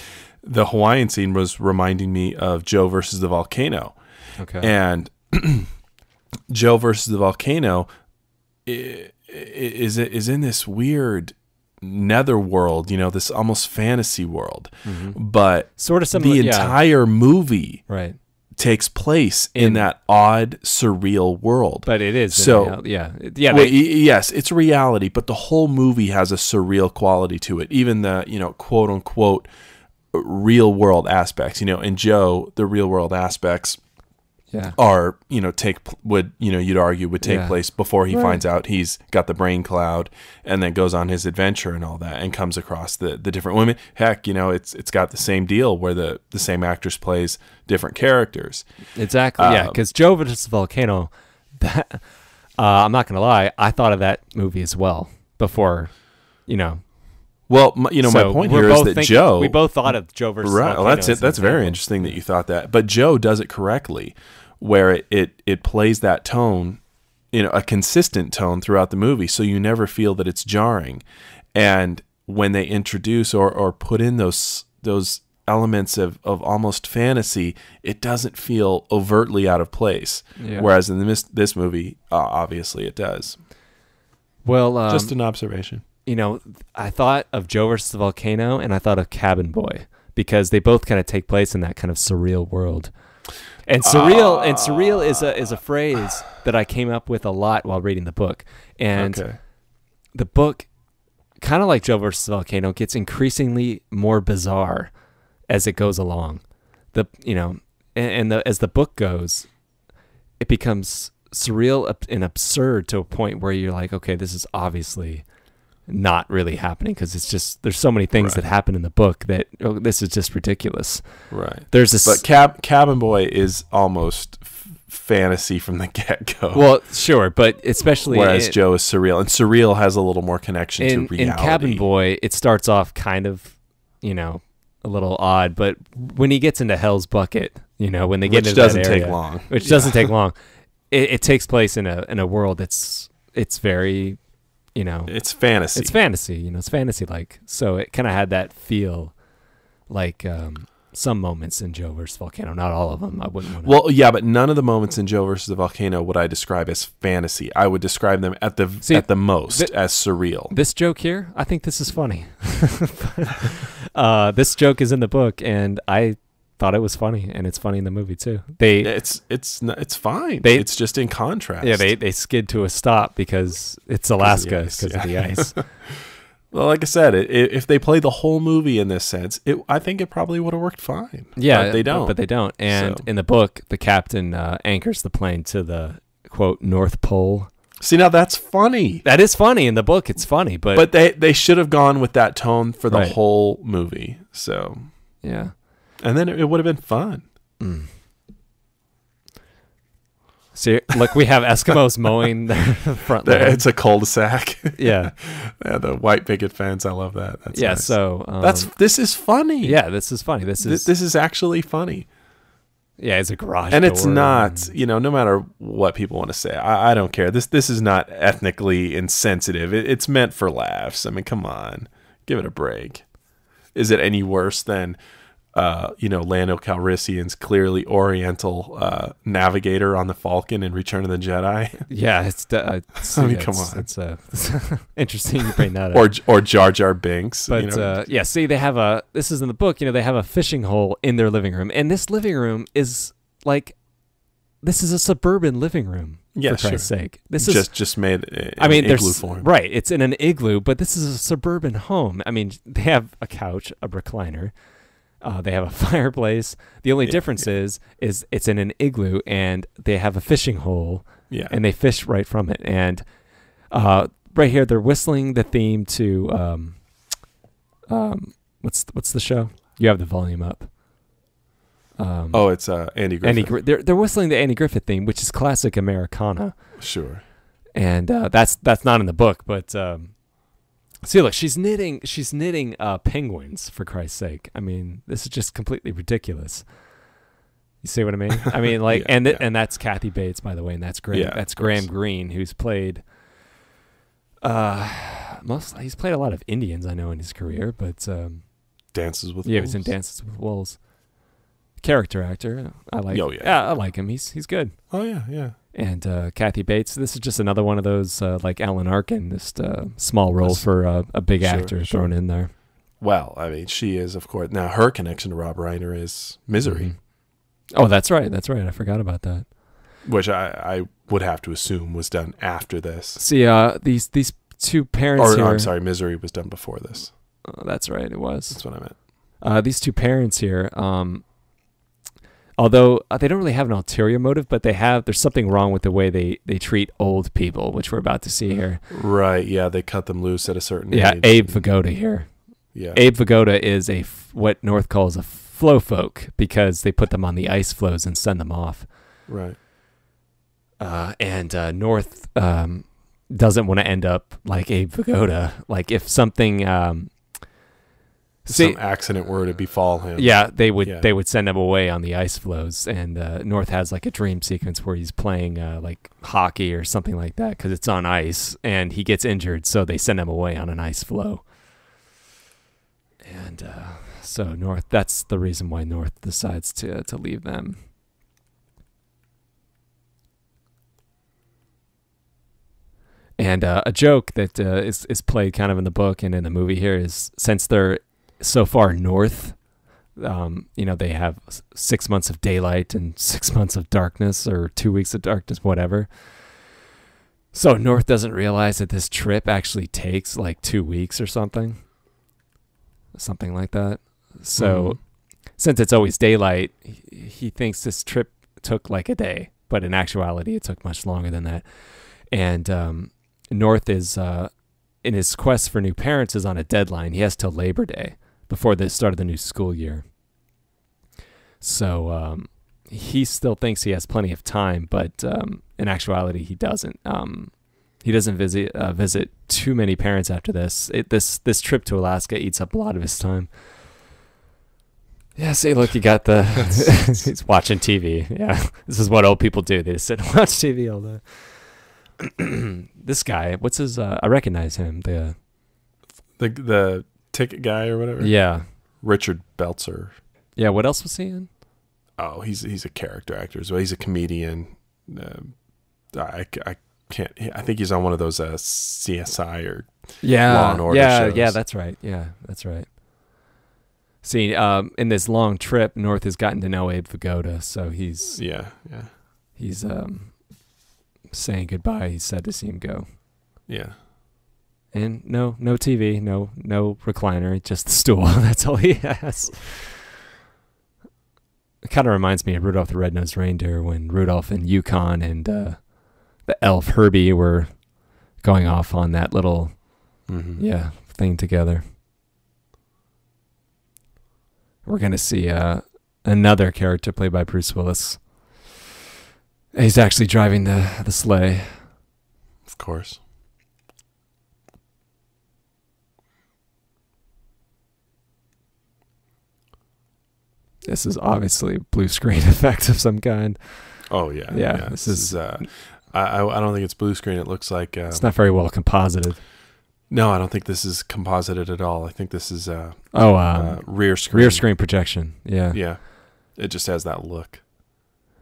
The Hawaiian scene was reminding me of Joe versus the Volcano. Okay. And Joe versus the Volcano is in this weird netherworld, this almost fantasy world. Mm-hmm. But sort of similar, the entire movie right. takes place in that odd, surreal world. But it is. So, yes, it's reality, but the whole movie has a surreal quality to it. Even the, quote unquote, real world aspects, in Joe, the real world aspects are, you'd argue would take place before he finds out he's got the brain cloud and then goes on his adventure and all that and comes across the different women. Heck, it's got the same deal where the same actress plays different characters. Exactly. Yeah. Because Joe versus the Volcano, that, I'm not going to lie, I thought of that movie as well before, Well, my point here is that Joe... We both thought of Joe versus Volcano. Well, that's it. That's very interesting that you thought that. But Joe does it correctly, where it plays that tone, a consistent tone throughout the movie, so you never feel that it's jarring. And when they introduce or put in those elements of almost fantasy, it doesn't feel overtly out of place. Yeah. Whereas in this movie, obviously it does. Well, just an observation. I thought of Joe versus the Volcano and I thought of Cabin Boy because they both kind of take place in that kind of surreal world. And surreal is a phrase that I came up with a lot while reading the book. And the book, kind of like Joe versus the Volcano, gets increasingly more bizarre as it goes along. As the book goes, it becomes surreal and absurd to a point where you're like, okay, this is obviously not really happening, because it's just, there's so many things that happen in the book that this is just ridiculous. Right. There's this, but Cabin Boy is almost fantasy from the get-go. Well, sure, but especially whereas Joe is surreal, and surreal has a little more connection to reality. In Cabin Boy, it starts off kind of, a little odd, but when he gets into Hell's Bucket, when they get into that area, which doesn't take long, it takes place in a world that's very, it's fantasy. It's fantasy, it's fantasy-like. So it kind of had that feel like some moments in Joe versus Volcano. Not all of them. I wouldn't want to. Well, yeah, but none of the moments in Joe versus the Volcano would I describe as fantasy. I would describe them at the most as surreal. This joke here, I think this is funny. This joke is in the book, and I thought it was funny, and it's funny in the movie too. It's fine. It's just in contrast. Yeah, they skid to a stop because it's Alaska because of the ice. Well, like I said, if they play the whole movie in this sense, I think it probably would have worked fine. Yeah, but they don't. But they don't. And in the book, the captain anchors the plane to the quote North Pole. See, now that's funny. That is funny in the book. It's funny, but they should have gone with that tone for the whole movie. So yeah. And then it would have been fun. Mm. So look, we have Eskimos mowing the front lawn. It's a cul-de-sac. Yeah. Yeah, the white picket fence. I love that. That's nice. So this is funny. Yeah, this is funny. This is actually funny. Yeah, it's a garage and door. It's not, no matter what people want to say, I don't care. This is not ethnically insensitive. It's meant for laughs. I mean, come on, give it a break. Is it any worse than Lando Calrissian's clearly Oriental navigator on the Falcon in Return of the Jedi? Yeah, come on. It's interesting you bring that up. Or Jar Jar Binks. But see, they have this is in the book, they have a fishing hole in their living room. And this living room is this is a suburban living room, for Christ's sake. This is just made in an igloo form. Right, it's in an igloo, but this is a suburban home. I mean, they have a couch, a recliner. They have a fireplace. The only difference is it's in an igloo, and they have a fishing hole, and they fish right from it. And right here, they're whistling the theme to what's the show? You have the volume up. It's Andy Griffith. They're whistling the Andy Griffith theme, which is classic Americana. Sure. And that's not in the book, but. See, look, she's knitting penguins, for Christ's sake. I mean, this is just completely ridiculous. You see what I mean? I mean, and that's Kathy Bates, by the way, and that's Graham Greene, who's played he's played a lot of Indians, I know, in his career, but Dances with Wolves. Yeah, he was in Dances with Wolves. Character actor. I like I like him. He's good. Oh yeah. And Kathy Bates, this is just another one of those, like Alan Arkin, just small role for a big actor thrown in there. Well, I mean, she is, of course. Now, her connection to Rob Reiner is Misery. Mm-hmm. Oh, that's right. I forgot about that. Which I would have to assume was done after this. See, these two parents here... I'm sorry, Misery was done before this. Oh, that's right, it was. That's what I meant. These two parents here... although they don't really have an ulterior motive, but there's something wrong with the way they treat old people, which we're about to see here. Right, yeah, they cut them loose at a certain age. Yeah, Abe Vigoda here. Yeah. Abe Vigoda is what North calls a flow folk, because they put them on the ice floes and send them off. Right. And North doesn't want to end up like Abe Vigoda. Like if something... some accident were to befall him. Yeah, they would send him away on the ice floes, and North has like a dream sequence where he's playing like hockey or something like that because it's on ice, and he gets injured, so they send him away on an ice floe. And so North, that's the reason why North decides to leave them. And a joke that is played kind of in the book and in the movie here is, since they're so far north They have 6 months of daylight and 6 months of darkness, or 2 weeks of darkness, whatever. So North doesn't realize that this trip actually takes like 2 weeks or something like that. So since it's always daylight, he thinks this trip took like a day, but in actuality, it took much longer than that. And North is, in his quest for new parents, is on a deadline. He has till Labor Day before the start of the new school year. So he still thinks he has plenty of time, but in actuality, he doesn't. He doesn't visit too many parents after this. This trip to Alaska eats up a lot of his time. Yeah, see, look, you got the... he's watching TV. Yeah, this is what old people do. They just sit and watch TV all day. This guy, what's his... I recognize him. The ticket guy or whatever? Yeah. Richard Belzer. Yeah, what else was he in? Oh, he's a character actor as well. He's a comedian. I can't... I think he's on one of those CSI or Law and Order shows. Yeah, that's right. Yeah, that's right. See, in this long trip, North has gotten to know Abe Vigoda, so he's saying goodbye. He's sad to see him go. Yeah. And no TV, no recliner, just the stool. That's all he has. It kind of reminds me of Rudolph the Red-Nosed Reindeer when Rudolph and Yukon and the elf Herbie were going off on that little thing together. We're going to see another character played by Bruce Willis. He's actually driving the sleigh. Of course. This is obviously a blue screen effect of some kind. Oh, yeah. Yeah. This is I don't think it's blue screen. It looks like... it's not very well composited. No, I don't think this is composited at all. I think this is rear screen. Rear screen projection. Yeah. Yeah. It just has that look.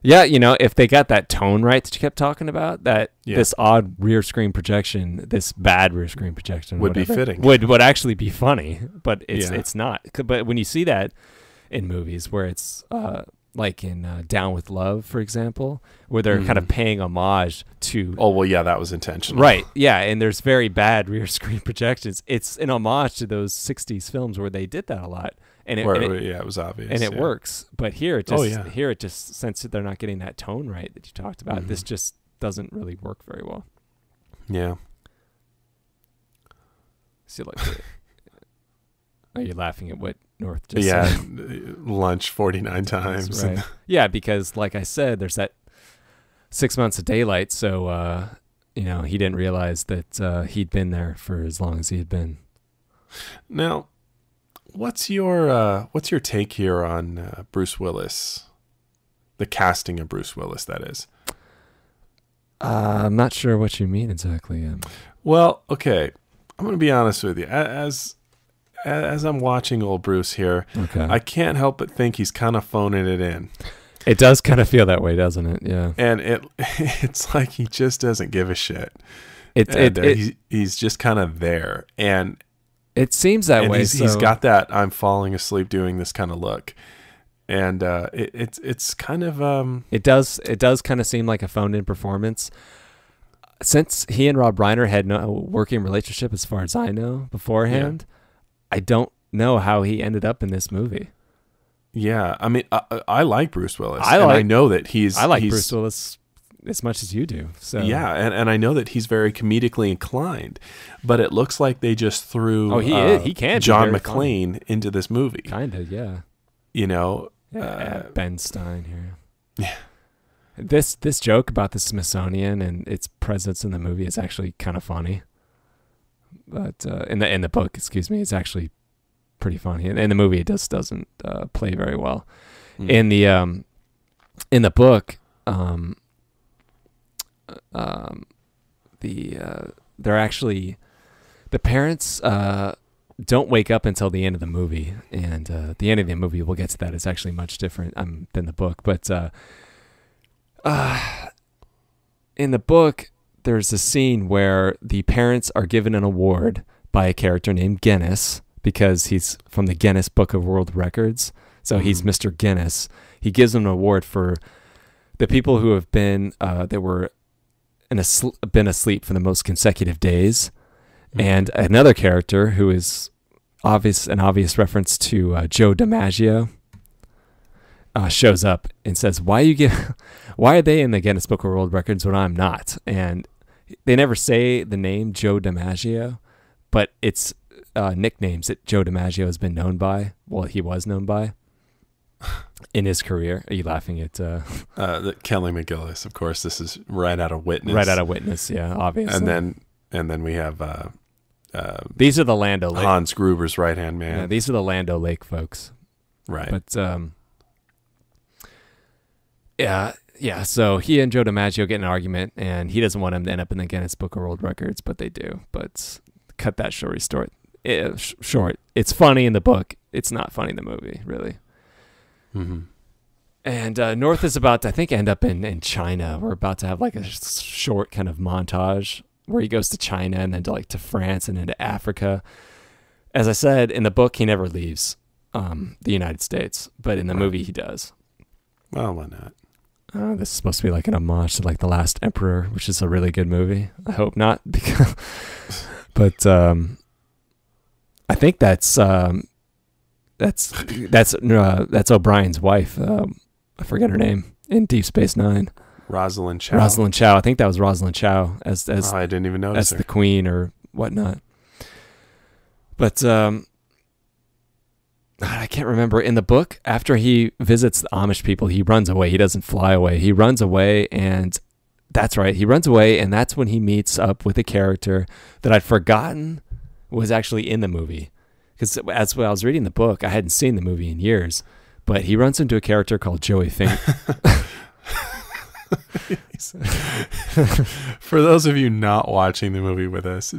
Yeah, if they got that tone right that you kept talking about, this odd rear screen projection, this bad rear screen projection would be fitting. Would actually be funny, but it's not. But when you see that in movies where it's like in Down with Love, for example, where they're kind of paying homage to... Oh, well, yeah, that was intentional. Right, yeah, and there's very bad rear screen projections. It's an homage to those 60s films where they did that a lot. And it was obvious. And it works. But here, it just, since they're not getting that tone right that you talked about, this just doesn't really work very well. Yeah. See, are you laughing at what North just said? Lunch 49 times. Right. Yeah, because like I said, there's that 6 months of daylight, so he didn't realize that he'd been there for as long as he had been. Now, what's your take here on Bruce Willis? The casting of Bruce Willis, that is. I'm not sure what you mean exactly. Well, okay, I'm going to be honest with you. As I'm watching old Bruce here, I can't help but think he's kind of phoning it in. It does kind of feel that way, doesn't it? Yeah. And it's like he just doesn't give a shit. He's just kind of there. And it seems that way. He's got that I'm falling asleep doing this kind of look. And it's kind of... It does kind of seem like a phoned-in performance. Since he and Rob Reiner had no working relationship, as far as I know, beforehand... Yeah. I don't know how he ended up in this movie. Yeah, I mean, I like Bruce Willis. I know that I like Bruce Willis as much as you do. So yeah, and I know that he's very comedically inclined, but it looks like they just threw he can John McClane into this movie. Kind of, yeah. Ben Stein here. Yeah. This joke about the Smithsonian and its presence in the movie is actually kind of funny. But in the book, excuse me, it's actually pretty funny. In the movie, it just doesn't play very well. In the book, they're actually the parents don't wake up until the end of the movie, and the end of the movie, we'll get to that. It's actually much different than the book, but in the book, there's a scene where the parents are given an award by a character named Guinness because he's from the Guinness Book of World Records. So he's Mr. Guinness. He gives them an award for the people who have been that were been asleep for the most consecutive days. And another character who is an obvious reference to Joe DiMaggio shows up and says, why are they in the Guinness Book of World Records when I'm not? And they never say the name Joe DiMaggio, but it's nicknames that Joe DiMaggio has been known by. Well, he was known by in his career. Are you laughing at Kelly McGillis? Of course, this is right out of Witness. Right out of Witness, yeah, obviously. And then we have these are the Lando Lake. Hans Gruber's right hand man. Yeah, these are the Lando Lake folks. Right. But yeah. So he and Joe DiMaggio get in an argument, and he doesn't want him to end up in the Guinness Book of World Records, but they do. But cut that story short. It's funny in the book. It's not funny in the movie, really. Mm-hmm. And North is about to, I think, end up in China. We're about to have like a short kind of montage where he goes to China and then to France and into Africa. As I said, in the book, he never leaves the United States, but in the movie, he does. Well, why not? This is supposed to be like an homage to like The Last Emperor, which is a really good movie. I hope not, because, but I think that's O'Brien's wife. I forget her name in Deep Space Nine. Rosalind Chow. Rosalind Chow. I think that was Rosalind Chow as I didn't even notice as the queen or whatnot. But I can't remember. In the book, after he visits the Amish people, he runs away. He doesn't fly away. He runs away, and that's right. He runs away, and that's when he meets up with a character that I'd forgotten was actually in the movie. Because as I was reading the book, I hadn't seen the movie in years, but he runs into a character called Joey Finger. For those of you not watching the movie with us,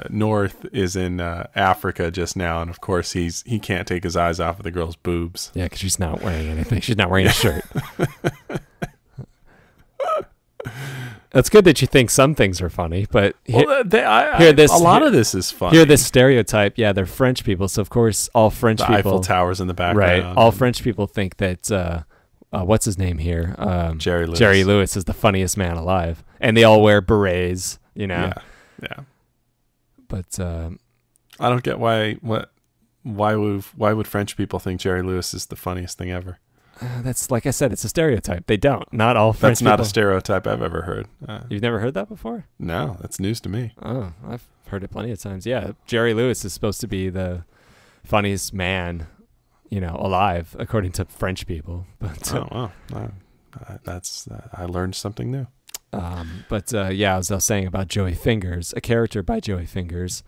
North is in Africa just now, and of course he can't take his eyes off of the girl's boobs. Yeah, because she's not wearing anything. She's not wearing a shirt. It's good that you think some things are funny, but a lot of this is funny. Here, this stereotype, yeah, they're French people, so of course all French people, Eiffel Tower's in the background, right? All French people think that what's his name here? Jerry Lewis. Jerry Lewis is the funniest man alive, and they all wear berets, you know. Yeah. But I don't get why would French people think Jerry Lewis is the funniest thing ever? That's like I said, it's a stereotype. They don't. Not all French people. That's not a stereotype I've ever heard. You've never heard that before? No, that's news to me. Oh, I've heard it plenty of times. Yeah, Jerry Lewis is supposed to be the funniest man, alive, according to French people. But I learned something new. As I was saying about Joey Fingers, a character by Joey Fingers,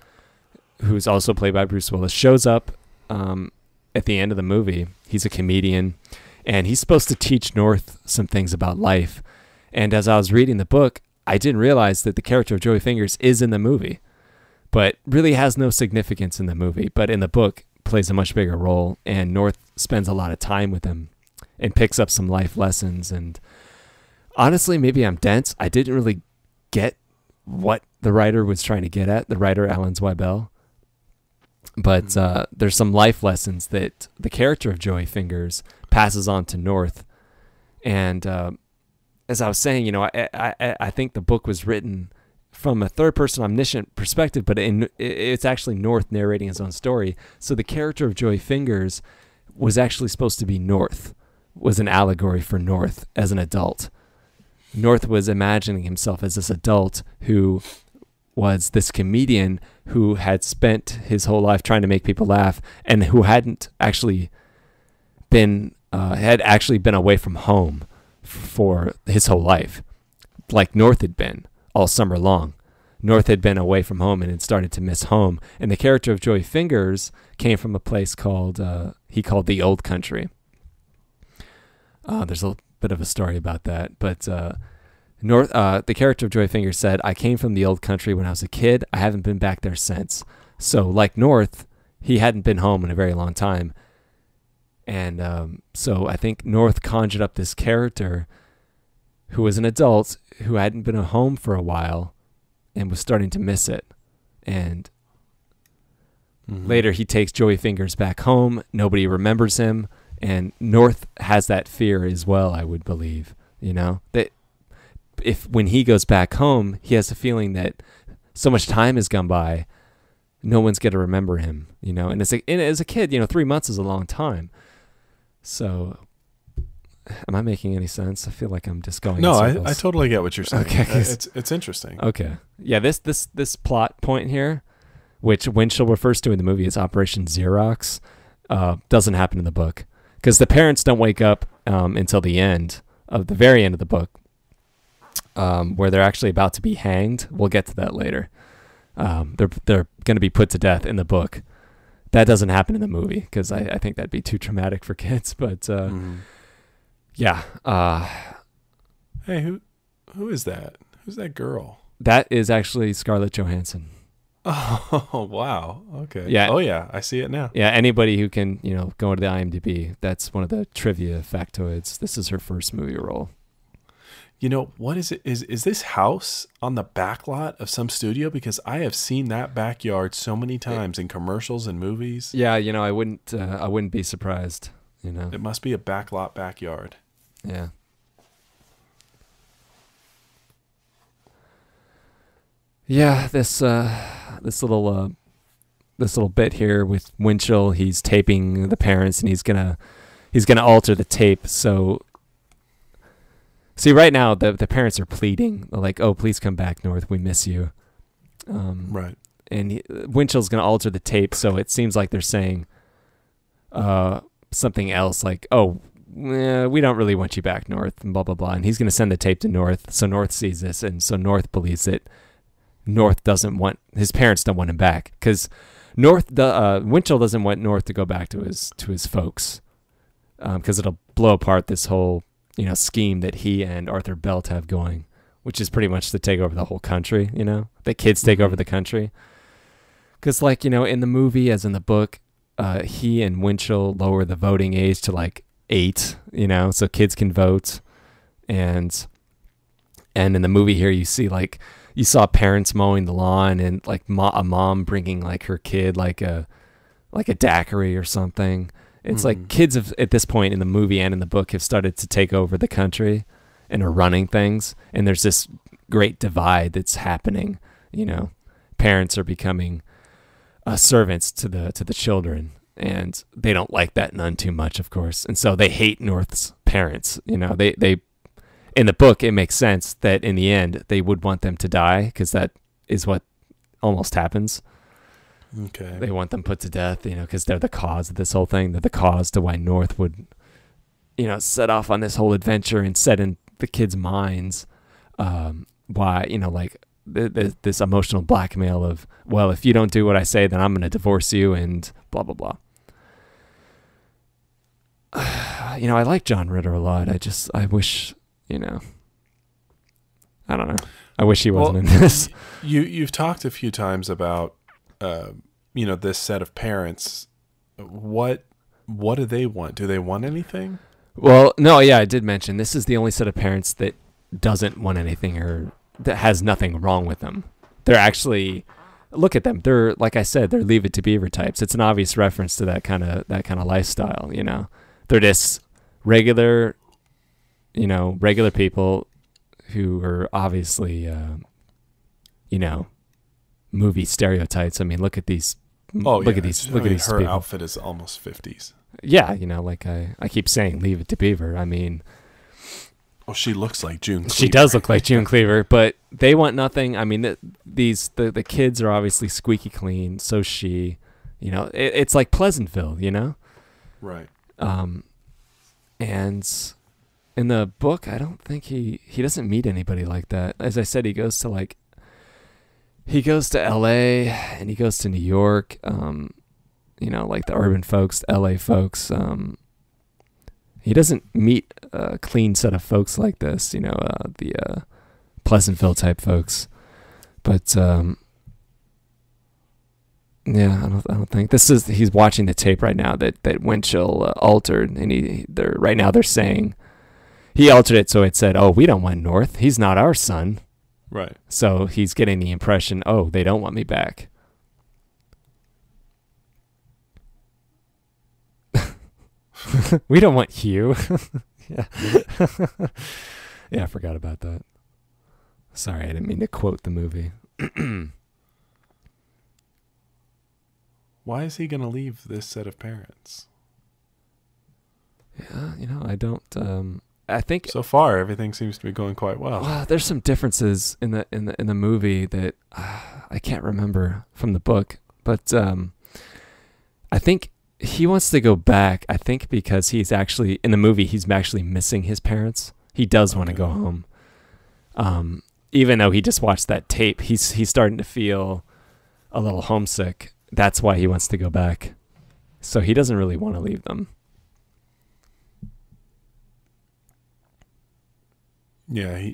who's also played by Bruce Willis, shows up at the end of the movie. He's a comedian, and he's supposed to teach North some things about life. And as I was reading the book, I didn't realize that the character of Joey Fingers is in the movie, but really has no significance in the movie. But in the book, plays a much bigger role, and North spends a lot of time with him and picks up some life lessons. And honestly, maybe I'm dense. I didn't really get what the writer was trying to get at, the writer Alan Zweibel. But there's some life lessons that the character of Joey Fingers passes on to North. And as I was saying, I think the book was written from a third-person omniscient perspective, but it's actually North narrating his own story. So the character of Joey Fingers was actually supposed to be North, was an allegory for North as an adult. North was imagining himself as this adult who was this comedian who had spent his whole life trying to make people laugh, and who hadn't actually been away from home for his whole life, like North had been all summer long. North had been away from home and had started to miss home. And the character of Joey Fingers came from a place called the Old Country. There's a bit of a story about that, but the character of Joey Fingers said, "I came from the Old Country when I was a kid. I haven't been back there since." So like North, he hadn't been home in a very long time. And so I think North conjured up this character who was an adult who hadn't been at home for a while and was starting to miss it. And Later, he takes Joey Fingers back home. Nobody remembers him. And North has that fear as well, I would believe. That when he goes back home, he has a feeling that so much time has gone by, no one's going to remember him, And as a kid, 3 months is a long time. So, am I making any sense? I feel like I'm just going. No, I totally get what you're saying. Okay, it's interesting. Okay, yeah. This plot point here, which Winchell refers to in the movie as Operation Xerox, doesn't happen in the book because the parents don't wake up until the very end of the book, where they're actually about to be hanged. We'll get to that later. They're going to be put to death in the book. That doesn't happen in the movie because I think that'd be too traumatic for kids. But yeah. Hey, who is that? Who's that girl? That is actually Scarlett Johansson. Oh, wow. Okay. Yeah. Oh, yeah. I see it now. Yeah. Anybody who can, go into the IMDb, that's one of the trivia factoids. This is her first movie role. What is it? Is this house on the back lot of some studio? Because I have seen that backyard so many times in commercials and movies. Yeah, I wouldn't be surprised. It must be a backlot backyard. Yeah. Yeah, this little bit here with Winchell, he's taping the parents, and he's gonna alter the tape. So, see, right now the parents are pleading, they're like, "Oh, please come back, North. We miss you." Right. And Winchell's gonna alter the tape, so it seems like they're saying something else, like, "Oh, we don't really want you back, North," and blah blah blah. And he's gonna send the tape to North, so North sees this, and so North believes that his parents don't want him back, because Winchell doesn't want North to go back to his folks, because it'll blow apart this whole scheme that he and Arthur Belt have going, which is pretty much to take over the whole country. The kids take over the country, because in the movie as in the book, he and Winchell lower the voting age to 8, so kids can vote, and in the movie here you saw parents mowing the lawn, and a mom bringing her kid like a daiquiri or something. It's like kids at this point in the movie and in the book have started to take over the country and are running things, and there's this great divide that's happening. Parents are becoming servants to the children, and they don't like that none too much, of course, and so they hate North's parents. They in the book, it makes sense that in the end they would want them to die, because that is what almost happens. Okay. They want them put to death, because they're the cause of this whole thing. They're the cause to why North would, set off on this whole adventure and set in the kids' minds why, this emotional blackmail of, well, if you don't do what I say, then I'm going to divorce you and blah, blah, blah. I like John Ritter a lot. I wish... I don't know. I wish he wasn't in this. You've talked a few times about, this set of parents. What do they want? Do they want anything? Well, no, yeah, I did mention this is the only set of parents that doesn't want anything or that has nothing wrong with them. They're actually, look at them. They're, like I said, they're Leave It to Beaver types. It's an obvious reference to that kind of lifestyle. They're just regular people who are obviously, movie stereotypes. I mean, look at these. Look at these. Look at these. Her people. outfit is almost 50s. Yeah, like I keep saying, Leave It to Beaver. I mean, she looks like June Cleaver. She does look like June Cleaver, but they want nothing. I mean, the kids are obviously squeaky clean. So she, it's like Pleasantville, Right. And in the book, I don't think he doesn't meet anybody like that. As I said, he goes to LA and he goes to New York, like the urban folks, the LA folks. He doesn't meet a clean set of folks like this, the Pleasantville type folks. But yeah, I don't think he's watching the tape right now that Winchell altered, and they're saying he altered it so it said, "Oh, we don't want North. He's not our son." Right. So he's getting the impression, "Oh, they don't want me back." We don't want Hugh. Yeah. Yeah, I forgot about that. Sorry, I didn't mean to quote the movie. Why is he going to leave this set of parents? Yeah, I don't. I think so far everything seems to be going quite well. There's some differences in the movie that I can't remember from the book, but I think he wants to go back. I think because he's actually in the movie, he's actually missing his parents. He does want to go home. Even though he just watched that tape, he's starting to feel a little homesick. That's why he wants to go back. So he doesn't really want to leave them. Yeah,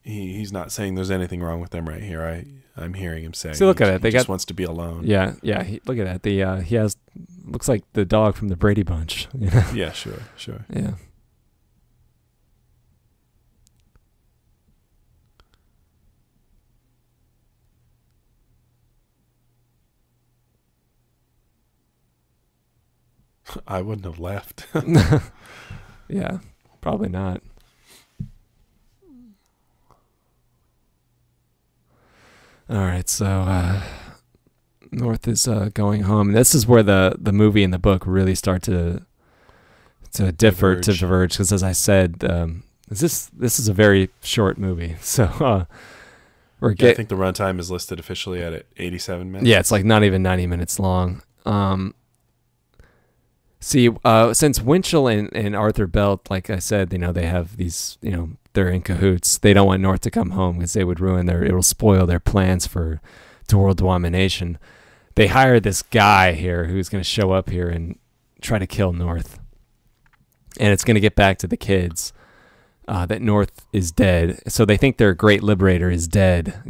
he's not saying there's anything wrong with them right here. I'm hearing him say. So look at it. He just wants to be alone. Yeah. Look at that. He has looks like the dog from the Brady Bunch. Yeah, sure. Yeah. I wouldn't have left. Yeah, probably not. All right, so North is going home. This is where the movie and the book really start to diverge. Because as I said, this is a very short movie. So I think the runtime is listed officially at 87 minutes. Yeah, it's like not even 90 minutes long. Since Winchell and Arthur Belt, like I said, they have these, they're in cahoots. They don't want North to come home because it will spoil their plans to world domination. They hire this guy here who's going to show up here and try to kill North. And it's going to get back to the kids that North is dead. So they think their great liberator is dead,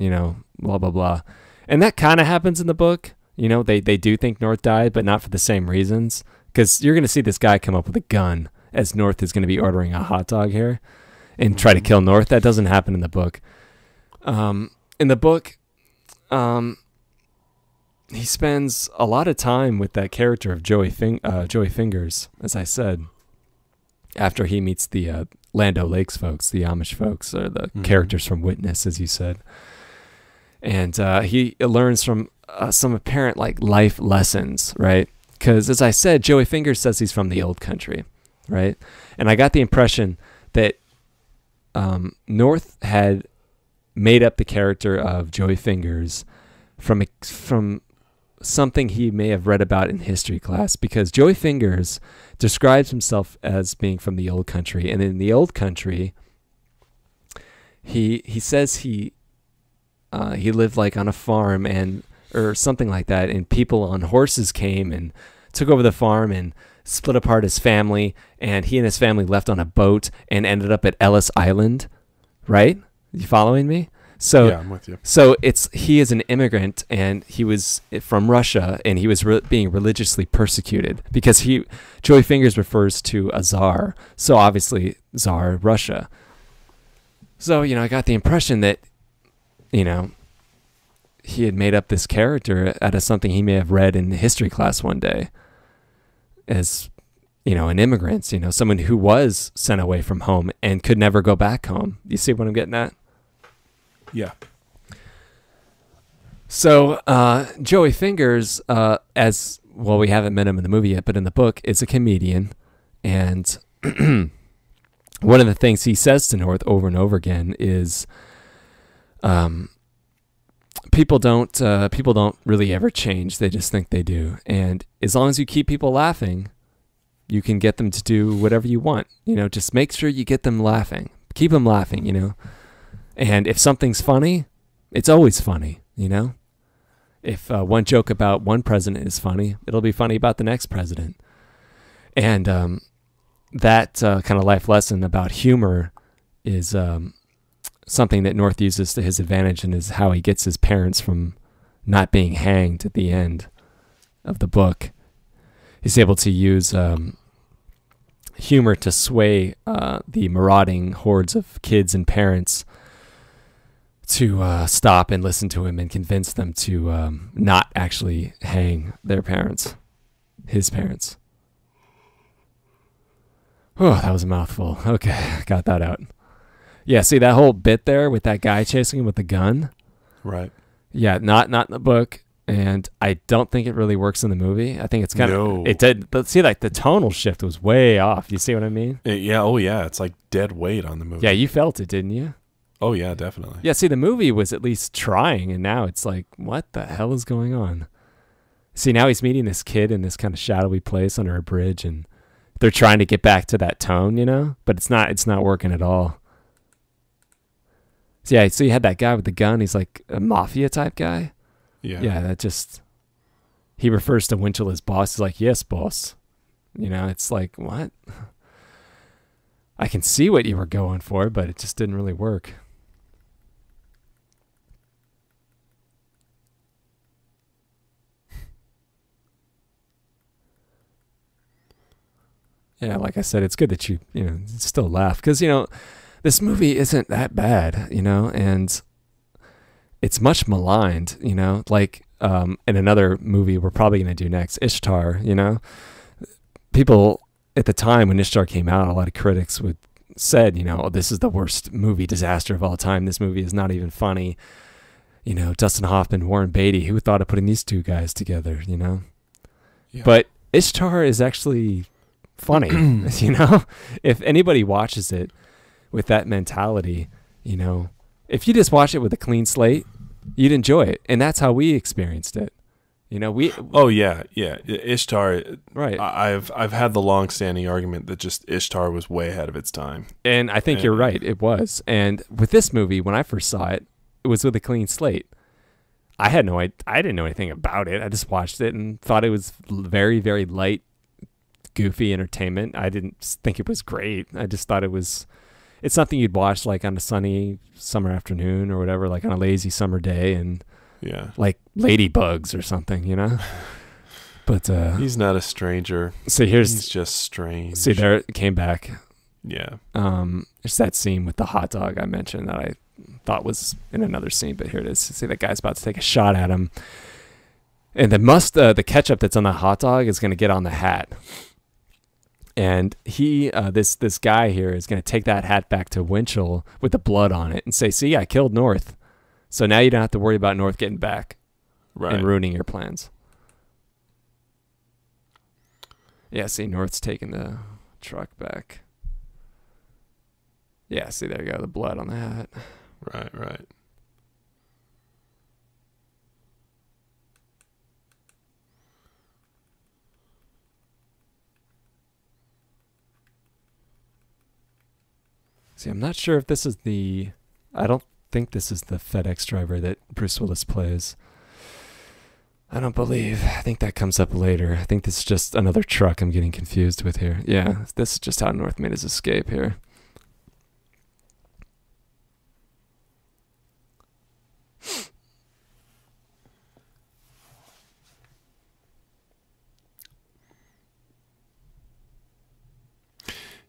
blah, blah, blah. And that kind of happens in the book. They do think North died, but not for the same reasons. Because you're going to see this guy come up with a gun as North is going to be ordering a hot dog here and try to kill North. That doesn't happen in the book. In the book, he spends a lot of time with that character of Joey Fingers, as I said, after he meets the Land O'Lakes folks, the Amish folks, or the characters from Witness, as you said. And he learns from some apparent life lessons, right? Because, as I said, Joey Fingers says he's from the old country, right? And I got the impression that North had made up the character of Joey Fingers from something he may have read about in history class, because Joey Fingers describes himself as being from the old country. And in the old country, he says he lived on a farm or something like that, and people on horses came and took over the farm and split apart his family, and he and his family left on a boat and ended up at Ellis Island, right? You following me? So yeah, I'm with you. So he is an immigrant, and he was from Russia, and he was being religiously persecuted because Joey Fingers refers to a czar, so obviously Tsar Russia. So I got the impression that he had made up this character out of something he may have read in history class one day as, an immigrant, someone who was sent away from home and could never go back home. You see what I'm getting at? Yeah. So Joey Fingers, as well, we haven't met him in the movie yet, but in the book, is a comedian. And one of the things he says to North over and over again is, people don't really ever change. They just think they do. And as long as you keep people laughing, you can get them to do whatever you want. Just make sure you get them laughing. Keep them laughing, And if something's funny, it's always funny, If one joke about one president is funny, it'll be funny about the next president. And that kind of life lesson about humor is something that North uses to his advantage, and is how he gets his parents from not being hanged at the end of the book. He's able to use humor to sway the marauding hordes of kids and parents to stop and listen to him and convince them to not actually hang their parents, his parents. Oh, that was a mouthful. Okay, got that out. Yeah, see that whole bit there with that guy chasing him with the gun? Right. Yeah, not in the book, and I don't think it really works in the movie. I think it's kind of it did. But see, like the tonal shift was way off. You see what I mean? Yeah. Oh, yeah. It's like dead weight on the movie. Yeah, you felt it, didn't you? Oh, yeah, definitely. Yeah. See, the movie was at least trying, and now it's like, what the hell is going on? See, now he's meeting this kid in this kind of shadowy place under a bridge, and they're trying to get back to that tone, you know, but it's not working at all. So yeah, so you had that guy with the gun. He's like a mafia type guy. Yeah. Yeah, that just, he refers to Winchell as boss. He's like, yes, boss. You know, it's like, what? I can see what you were going for, but it just didn't really work. Yeah, like I said, it's good that you still laugh because, this movie isn't that bad, and it's much maligned, like in another movie we're probably going to do next, Ishtar, People at the time when Ishtar came out, a lot of critics said, oh, this is the worst movie disaster of all time. This movie is not even funny. Dustin Hoffman, Warren Beatty, who thought of putting these two guys together, Yeah. But Ishtar is actually funny, If anybody watches it with that mentality, if you just watch it with a clean slate, you'd enjoy it. And that's how we experienced it. Oh yeah. Ishtar. Right. I've had the long-standing argument that just Ishtar was way ahead of its time. And I think you're right. It was. And with this movie, when I first saw it, it was with a clean slate. I didn't know anything about it. I just watched it and thought it was very, very light, goofy entertainment. I didn't think it was great. I just thought it's something you'd watch like on a sunny summer afternoon or whatever, like on a lazy summer day, and like Ladybugs or something, But he's not a stranger. So he's just strange. See, there it came back. Yeah. It's that scene with the hot dog I mentioned that I thought was in another scene, but here it is. See, that guy's about to take a shot at him, and the ketchup that's on the hot dog is going to get on the hat. And he, this guy here is going to take that hat back to Winchell with the blood on it and say, see, I killed North. So now you don't have to worry about North getting back and ruining your plans. Yeah, see, North's taking the truck back. Yeah, see, there you go, the blood on the hat. Right. See, I'm not sure if this is I don't think this is the FedEx driver that Bruce Willis plays. I don't believe. I think that comes up later. I think this is just another truck I'm getting confused with here. Yeah, this is just how North made his escape here.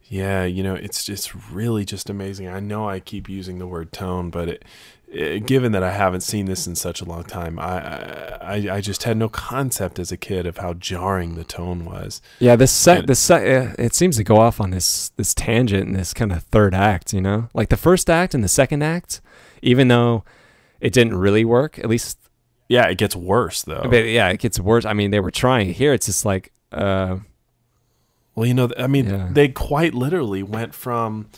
Yeah, it's just really just amazing. I know I keep using the word tone, but given that I haven't seen this in such a long time, I just had no concept as a kid of how jarring the tone was. Yeah, it seems to go off on this tangent in this kind of third act, like the first act and the second act, even though it didn't really work, at least. Yeah, it gets worse though. But yeah, it gets worse. I mean, they were trying. Here, it's just like. Well, they quite literally went from,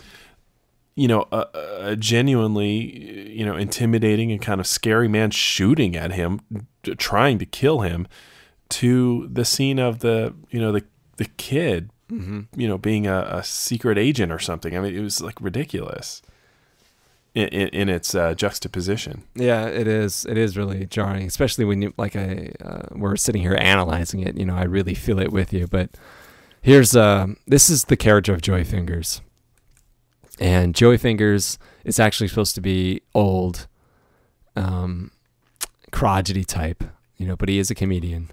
a genuinely, intimidating and kind of scary man shooting at him, trying to kill him, to the scene of the kid, being a secret agent or something. I mean, it was like ridiculous in its juxtaposition. Yeah, it is. It is really jarring, especially when we're sitting here analyzing it. I really feel it with you, but. This is the character of Joey Fingers. And Joey Fingers is actually supposed to be old, crotchety type, but he is a comedian.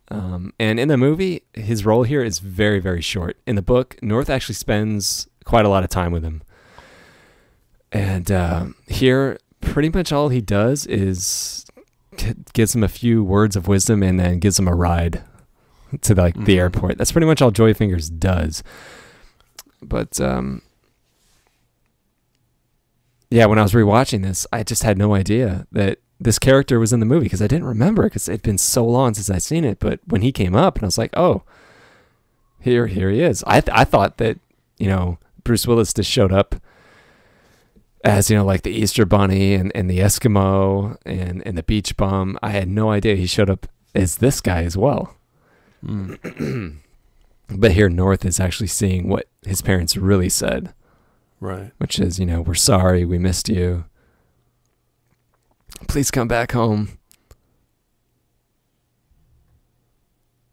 And in the movie, his role here is very, very short. In the book, North actually spends quite a lot of time with him. And here, pretty much all he does is gives him a few words of wisdom and then gives him a ride. to the airport. That's pretty much all Joy Fingers does. But yeah, when I was rewatching this, I just had no idea that this character was in the movie because I didn't remember because it'd been so long since I'd seen it. But when he came up, and I was like, oh, here he is. I thought that, you know, Bruce Willis just showed up as, you know, like the Easter Bunny and the Eskimo and the Beach Bum. I had no idea he showed up as this guy as well. But here North is actually seeing what his parents really said. Right. Which is, you know, we're sorry, we missed you. Please come back home.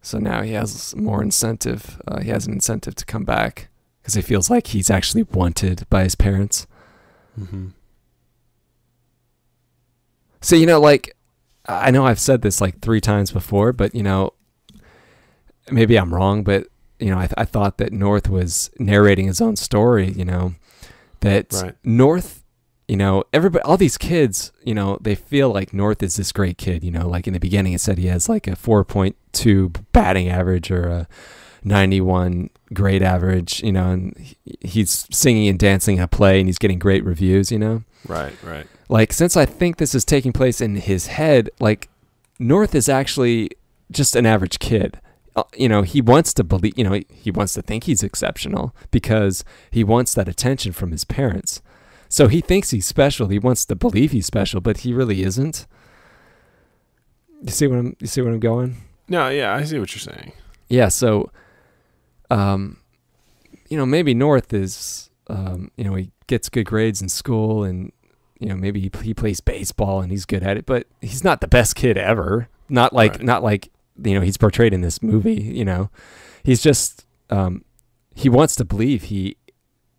So now he has more incentive. He has an incentive to come back because he feels like he's actually wanted by his parents. Mm-hmm. So, you know, like, I know I've said this like 3 times before, but, you know, maybe I'm wrong, but, you know, I thought that North was narrating his own story, you know, that right. North, you know, everybody, all these kids, you know, they feel like North is this great kid, you know, like in the beginning it said he has like a 4.2 batting average or a 91 grade average, you know, and he's singing and dancing in a play and he's getting great reviews, you know. Right. Like, since I think this is taking place in his head, like, North is actually just an average kid. You know, he wants to believe, you know, he wants to think he's exceptional because he wants that attention from his parents. So he thinks he's special. He wants to believe he's special, but he really isn't. You see what I'm going? No, yeah, I see what you're saying. Yeah, so you know, maybe North is you know, he gets good grades in school and, you know, maybe he plays baseball and he's good at it, but he's not the best kid ever. Not like you know, he's portrayed in this movie, you know. He's just he wants to believe he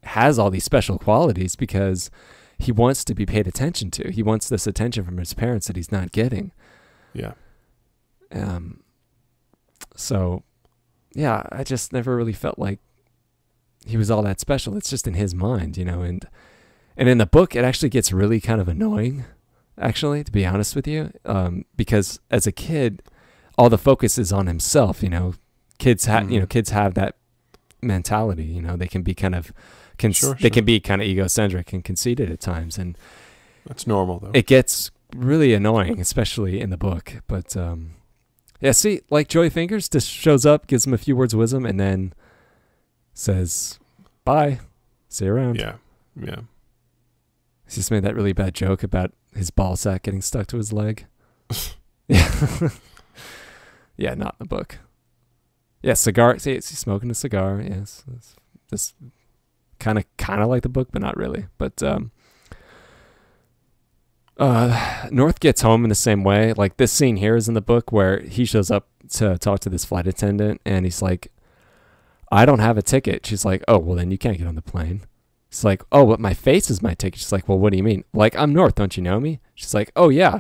has all these special qualities because he wants to be paid attention to. He wants this attention from his parents that he's not getting. Yeah. So yeah, I just never really felt like he was all that special. It's just in his mind, you know, and in the book it actually gets really kind of annoying, actually, to be honest with you, because as a kid, all the focus is on himself, you know. Kids have, you know, kids have that mentality, you know. They can be kind of they can be kind of egocentric and conceited at times, and that's normal though. It gets really annoying, especially in the book. But yeah, see, like Joy Fingers just shows up, gives him a few words of wisdom, and then says, "Bye, see you around." Yeah. He just made that really bad joke about his ball sack getting stuck to his leg. Yeah. Yeah, not in the book. Yeah, cigar. See, he's smoking a cigar. Yes, it's just kind of like the book, but not really. But North gets home in the same way. Like, this scene here is in the book where he shows up to talk to this flight attendant, and he's like, "I don't have a ticket." She's like, "Oh, well then you can't get on the plane." He's like, "Oh, but my face is my ticket." She's like, "Well, what do you mean?" Like, "I'm North. Don't you know me?" She's like, "Oh yeah.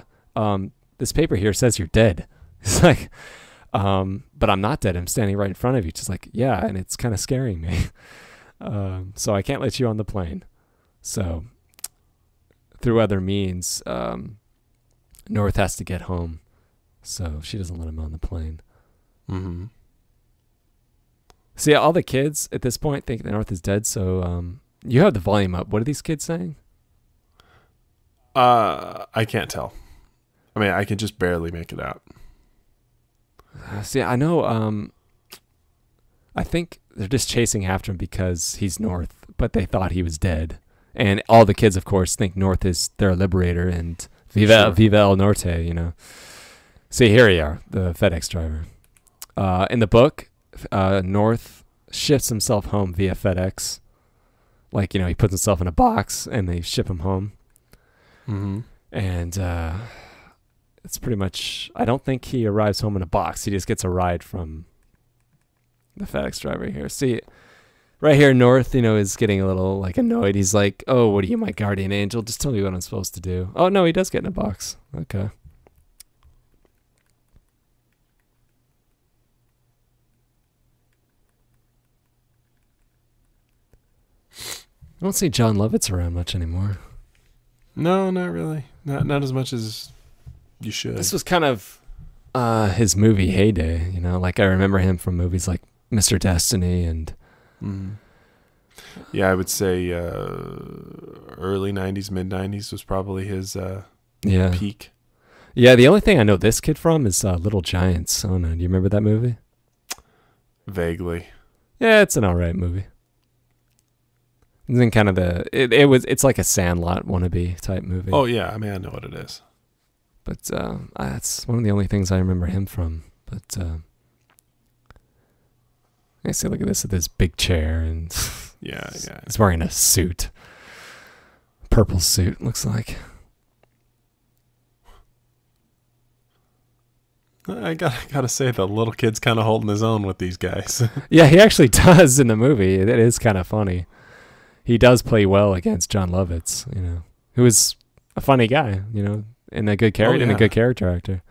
This paper here says you're dead." He's like, "But I'm not dead. I'm standing right in front of you." She's like, "Yeah, and it's kind of scaring me. So I can't let you on the plane." So through other means, North has to get home. So she doesn't let him on the plane. Mm-hmm. See, all the kids at this point think that North is dead. So you have the volume up. What are these kids saying? I can't tell. I mean, I can just barely make it out. See, I know, I think they're just chasing after him because he's North, but they thought he was dead. And all the kids, of course, think North is their liberator and Viva El Norte, you know. See, here you are, the FedEx driver. In the book, North ships himself home via FedEx. Like, you know, he puts himself in a box and they ship him home. Mm-hmm. And it's pretty much, I don't think he arrives home in a box. He just gets a ride from the FedEx driver here. See, right here, North, you know, is getting a little, like, annoyed. He's like, "Oh, what are you, my guardian angel? Just tell me what I'm supposed to do." Oh, no, he does get in a box. Okay. I don't see John Lovitz around much anymore. No, not really. Not as much as you should. This was kind of his movie heyday. You know, like I remember him from movies like Mr. Destiny and. Mm. Yeah, I would say early '90s, mid '90s was probably his peak. Yeah, the only thing I know this kid from is Little Giants. Oh no, do you remember that movie? Vaguely. Yeah, it's an alright movie. And then kind of it's like a Sandlot wannabe type movie. Oh yeah, I mean I know what it is. But that's one of the only things I remember him from. But I see, look at this with this big chair and yeah. He's wearing a suit, purple suit looks like. I gotta say the little kid's kind of holding his own with these guys. Yeah, he actually does in the movie. It is kind of funny. He does play well against John Lovitz, you know, who is a funny guy, you know, and a good character and a good character actor.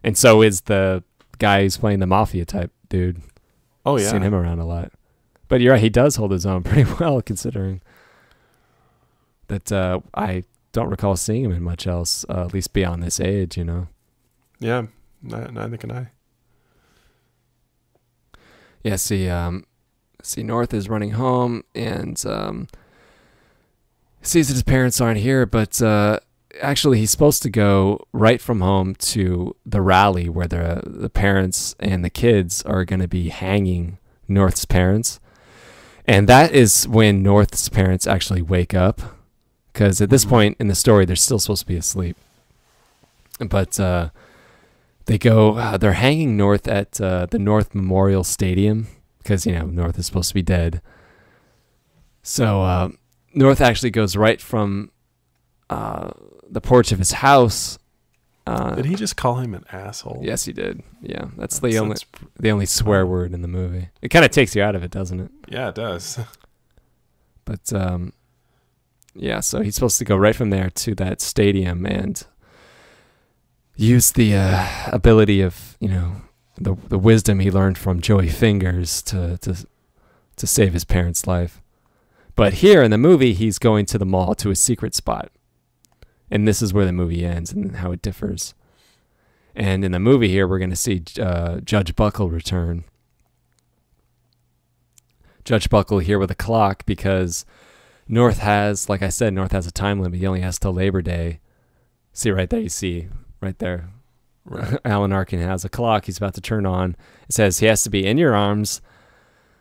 And so is the guy who's playing the mafia type dude. Oh yeah, seen him around a lot. But you're right, he does hold his own pretty well, considering that I don't recall seeing him in much else, at least beyond this age, you know. Yeah, neither can I. Yeah, see, North is running home and sees that his parents aren't here, but actually he's supposed to go right from home to the rally where the parents and the kids are going to be hanging North's parents. And that is when North's parents actually wake up, because at this point in the story, they're still supposed to be asleep. But they're hanging North at the North Memorial Stadium, because, you know, North is supposed to be dead. So North actually goes right from the porch of his house. Did he just call him an asshole? Yes, he did. Yeah, that's the only swear word in the movie. It kind of takes you out of it, doesn't it? Yeah, it does. But yeah, so he's supposed to go right from there to that stadium and use the ability of, you know, the wisdom he learned from Joey Fingers to save his parents' life. But here in the movie, he's going to the mall to a secret spot. And this is where the movie ends and how it differs. And in the movie here, we're going to see Judge Buckle return. Judge Buckle here with a clock, because North has, like I said, North has a time limit. He only has till Labor Day. See right there, you see right there. Right. Alan Arkin has a clock he's about to turn on. It says he has to be in your arms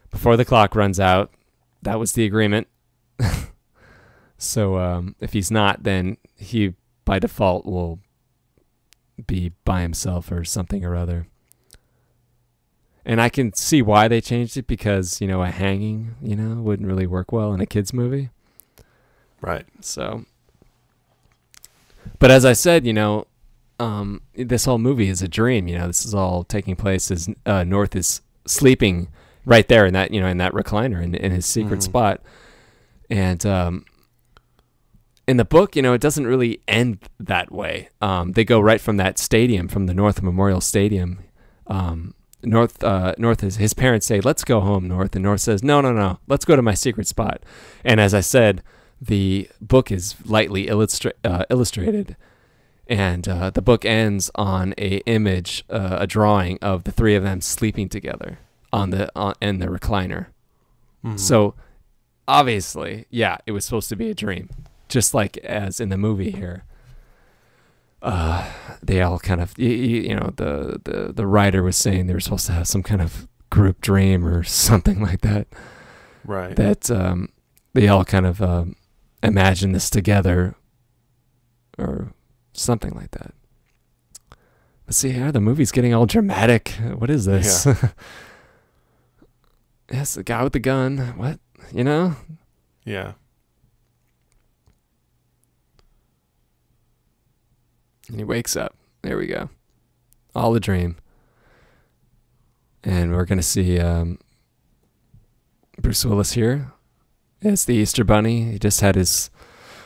before the clock runs out. That was the agreement. So if he's not, then he by default will be by himself or something or other. And I can see why they changed it, because, you know, a hanging, you know, wouldn't really work well in a kid's movie. Right. So, but as I said, you know, this whole movie is a dream. You know, this is all taking place as North is sleeping right there in that, you know, in that recliner in his secret spot. And in the book, you know, it doesn't really end that way. They go right from that stadium, from the North Memorial Stadium. His parents say, "Let's go home, North." And North says, No. Let's go to my secret spot. And as I said, the book is lightly illustrated. And the book ends on a image, a drawing of the three of them sleeping together in the recliner. Mm-hmm. So obviously, yeah, it was supposed to be a dream. Just like as in the movie here, they all kind of, you know, the writer was saying they were supposed to have some kind of group dream or something like that. Right. That they all kind of imagine this together or something like that. But see here, the movie's getting all dramatic. What is this? Yeah. Yes, the guy with the gun. What? You know? Yeah. And he wakes up. There we go. All a dream. And we're going to see Bruce Willis here as the Easter Bunny. He just had his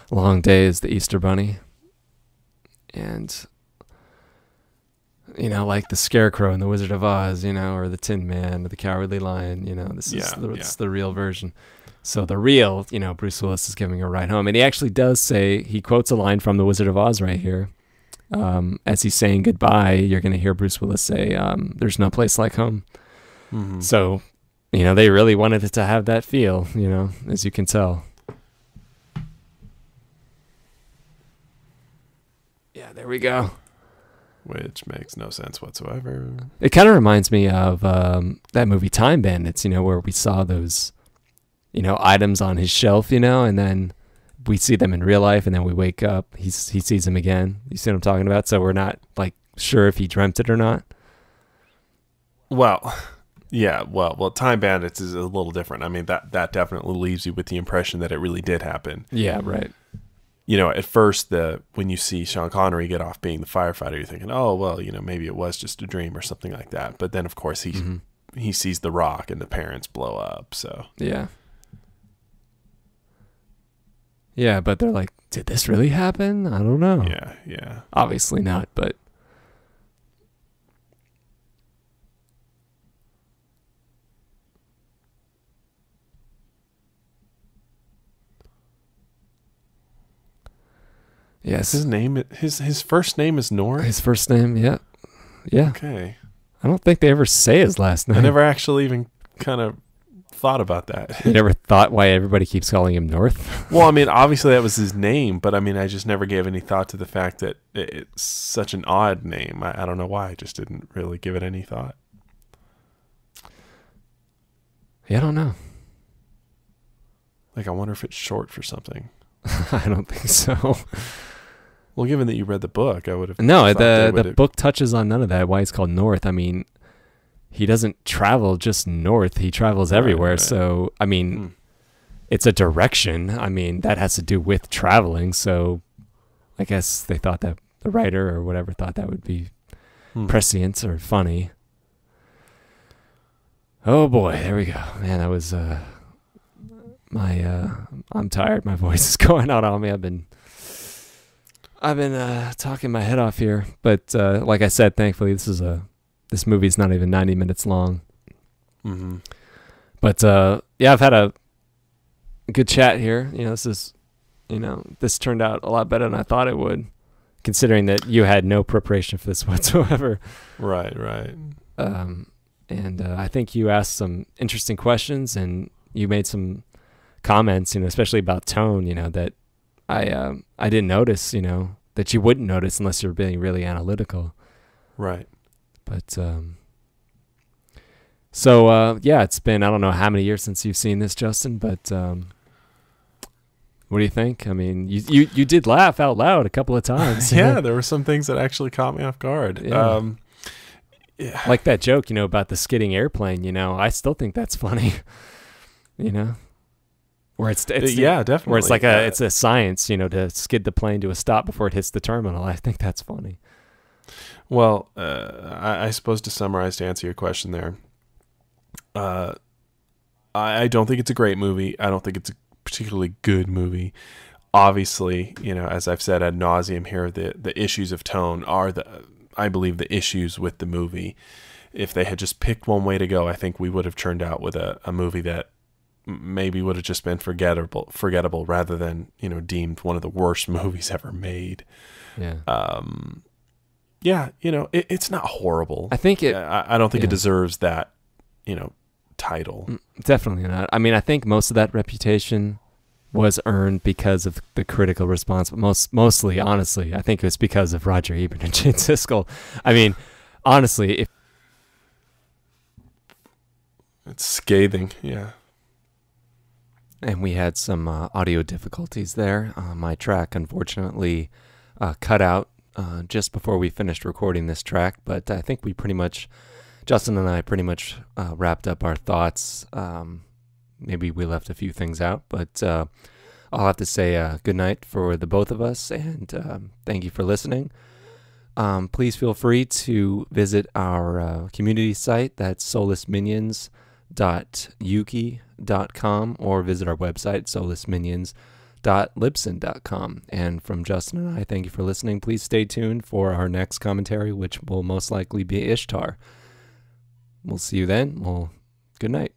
long day as the Easter Bunny. And, you know, like the Scarecrow in The Wizard of Oz, you know, or the Tin Man or the Cowardly Lion, you know, this is the real version. So the real, you know, Bruce Willis is giving a ride home. And he actually does say, he quotes a line from The Wizard of Oz right here. as he's saying goodbye, you're going to hear Bruce Willis say, "There's no place like home." Mm-hmm. So, they really wanted it to have that feel, as you can tell. Yeah, there we go. Which makes no sense whatsoever. It kind of reminds me of that movie Time Bandits, where we saw those, items on his shelf, and then we see them in real life, and then we wake up, he sees them again. You see what I'm talking about? So we're not like sure if he dreamt it or not. Well, yeah. Well, Time Bandits is a little different. I mean, that definitely leaves you with the impression that it really did happen. Yeah, right. At first, when you see Sean Connery get off being the firefighter, you're thinking, oh, well, maybe it was just a dream or something like that. But then, of course, he sees the rock and the parents blow up. So yeah. Yeah, but they're like, did this really happen? I don't know. Yeah. Obviously not, but. Yes. His first name is North? His first name, yeah. Yeah. Okay. I don't think they ever say his last name. I never actually even kind of thought about that. You never thought why everybody keeps calling him North? Well, I mean, obviously that was his name, but I mean, I just never gave any thought to the fact that it's such an odd name. I don't know why. I just didn't really give it any thought. Yeah, I don't know. Like, I wonder if it's short for something. I don't think so. Well, given that you read the book, I would have. No, the book touches on none of that. Why it's called North. I mean, he doesn't travel just north. He travels everywhere. Right. So, I mean, it's a direction. I mean, that has to do with traveling. So, I guess they thought that the writer or whatever thought that would be prescient or funny. Oh boy, there we go. Man, that was I'm tired. My voice is going out on me. I've been talking my head off here, but like I said, thankfully this movie's not even 90 minutes long. Mm-hmm. But yeah, I've had a good chat here. This turned out a lot better than I thought it would, considering that you had no preparation for this whatsoever. Right. And I think you asked some interesting questions, and you made some comments, especially about tone, that I didn't notice, that you wouldn't notice unless you're being really analytical. Right. But so yeah, it's been, I don't know how many years since you've seen this, Justin, but what do you think? I mean, you did laugh out loud a couple of times. Yeah, there were some things that actually caught me off guard. Yeah. Yeah. Like that joke, about the skidding airplane, I still think that's funny, where it's yeah, definitely. Where it's like it's a science, to skid the plane to a stop before it hits the terminal. I think that's funny. Well, I suppose to summarize, to answer your question there, I don't think it's a great movie. I don't think it's a particularly good movie. Obviously, as I've said ad nauseum here, the issues of tone are I believe the issues with the movie. If they had just picked one way to go, I think we would have turned out with a movie that maybe would have just been forgettable rather than, deemed one of the worst movies ever made. Yeah. Yeah, it's not horrible. I think I don't think it deserves that, title. Definitely not. I mean, I think most of that reputation was earned because of the critical response, but mostly, honestly, I think it was because of Roger Ebert and Gene Siskel. I mean, honestly, if it's scathing, yeah. And we had some audio difficulties there. My track, unfortunately, cut out just before we finished recording this track, but I think Justin and I pretty much wrapped up our thoughts. Maybe we left a few things out, but I'll have to say good night for the both of us, and thank you for listening. Please feel free to visit our community site. That's soullessminions.yuki.com, or visit our website, soullessminions.libsyn.com. And from Justin and I, thank you for listening. Please stay tuned for our next commentary, which will most likely be Ishtar. We'll see you then. Well, good night.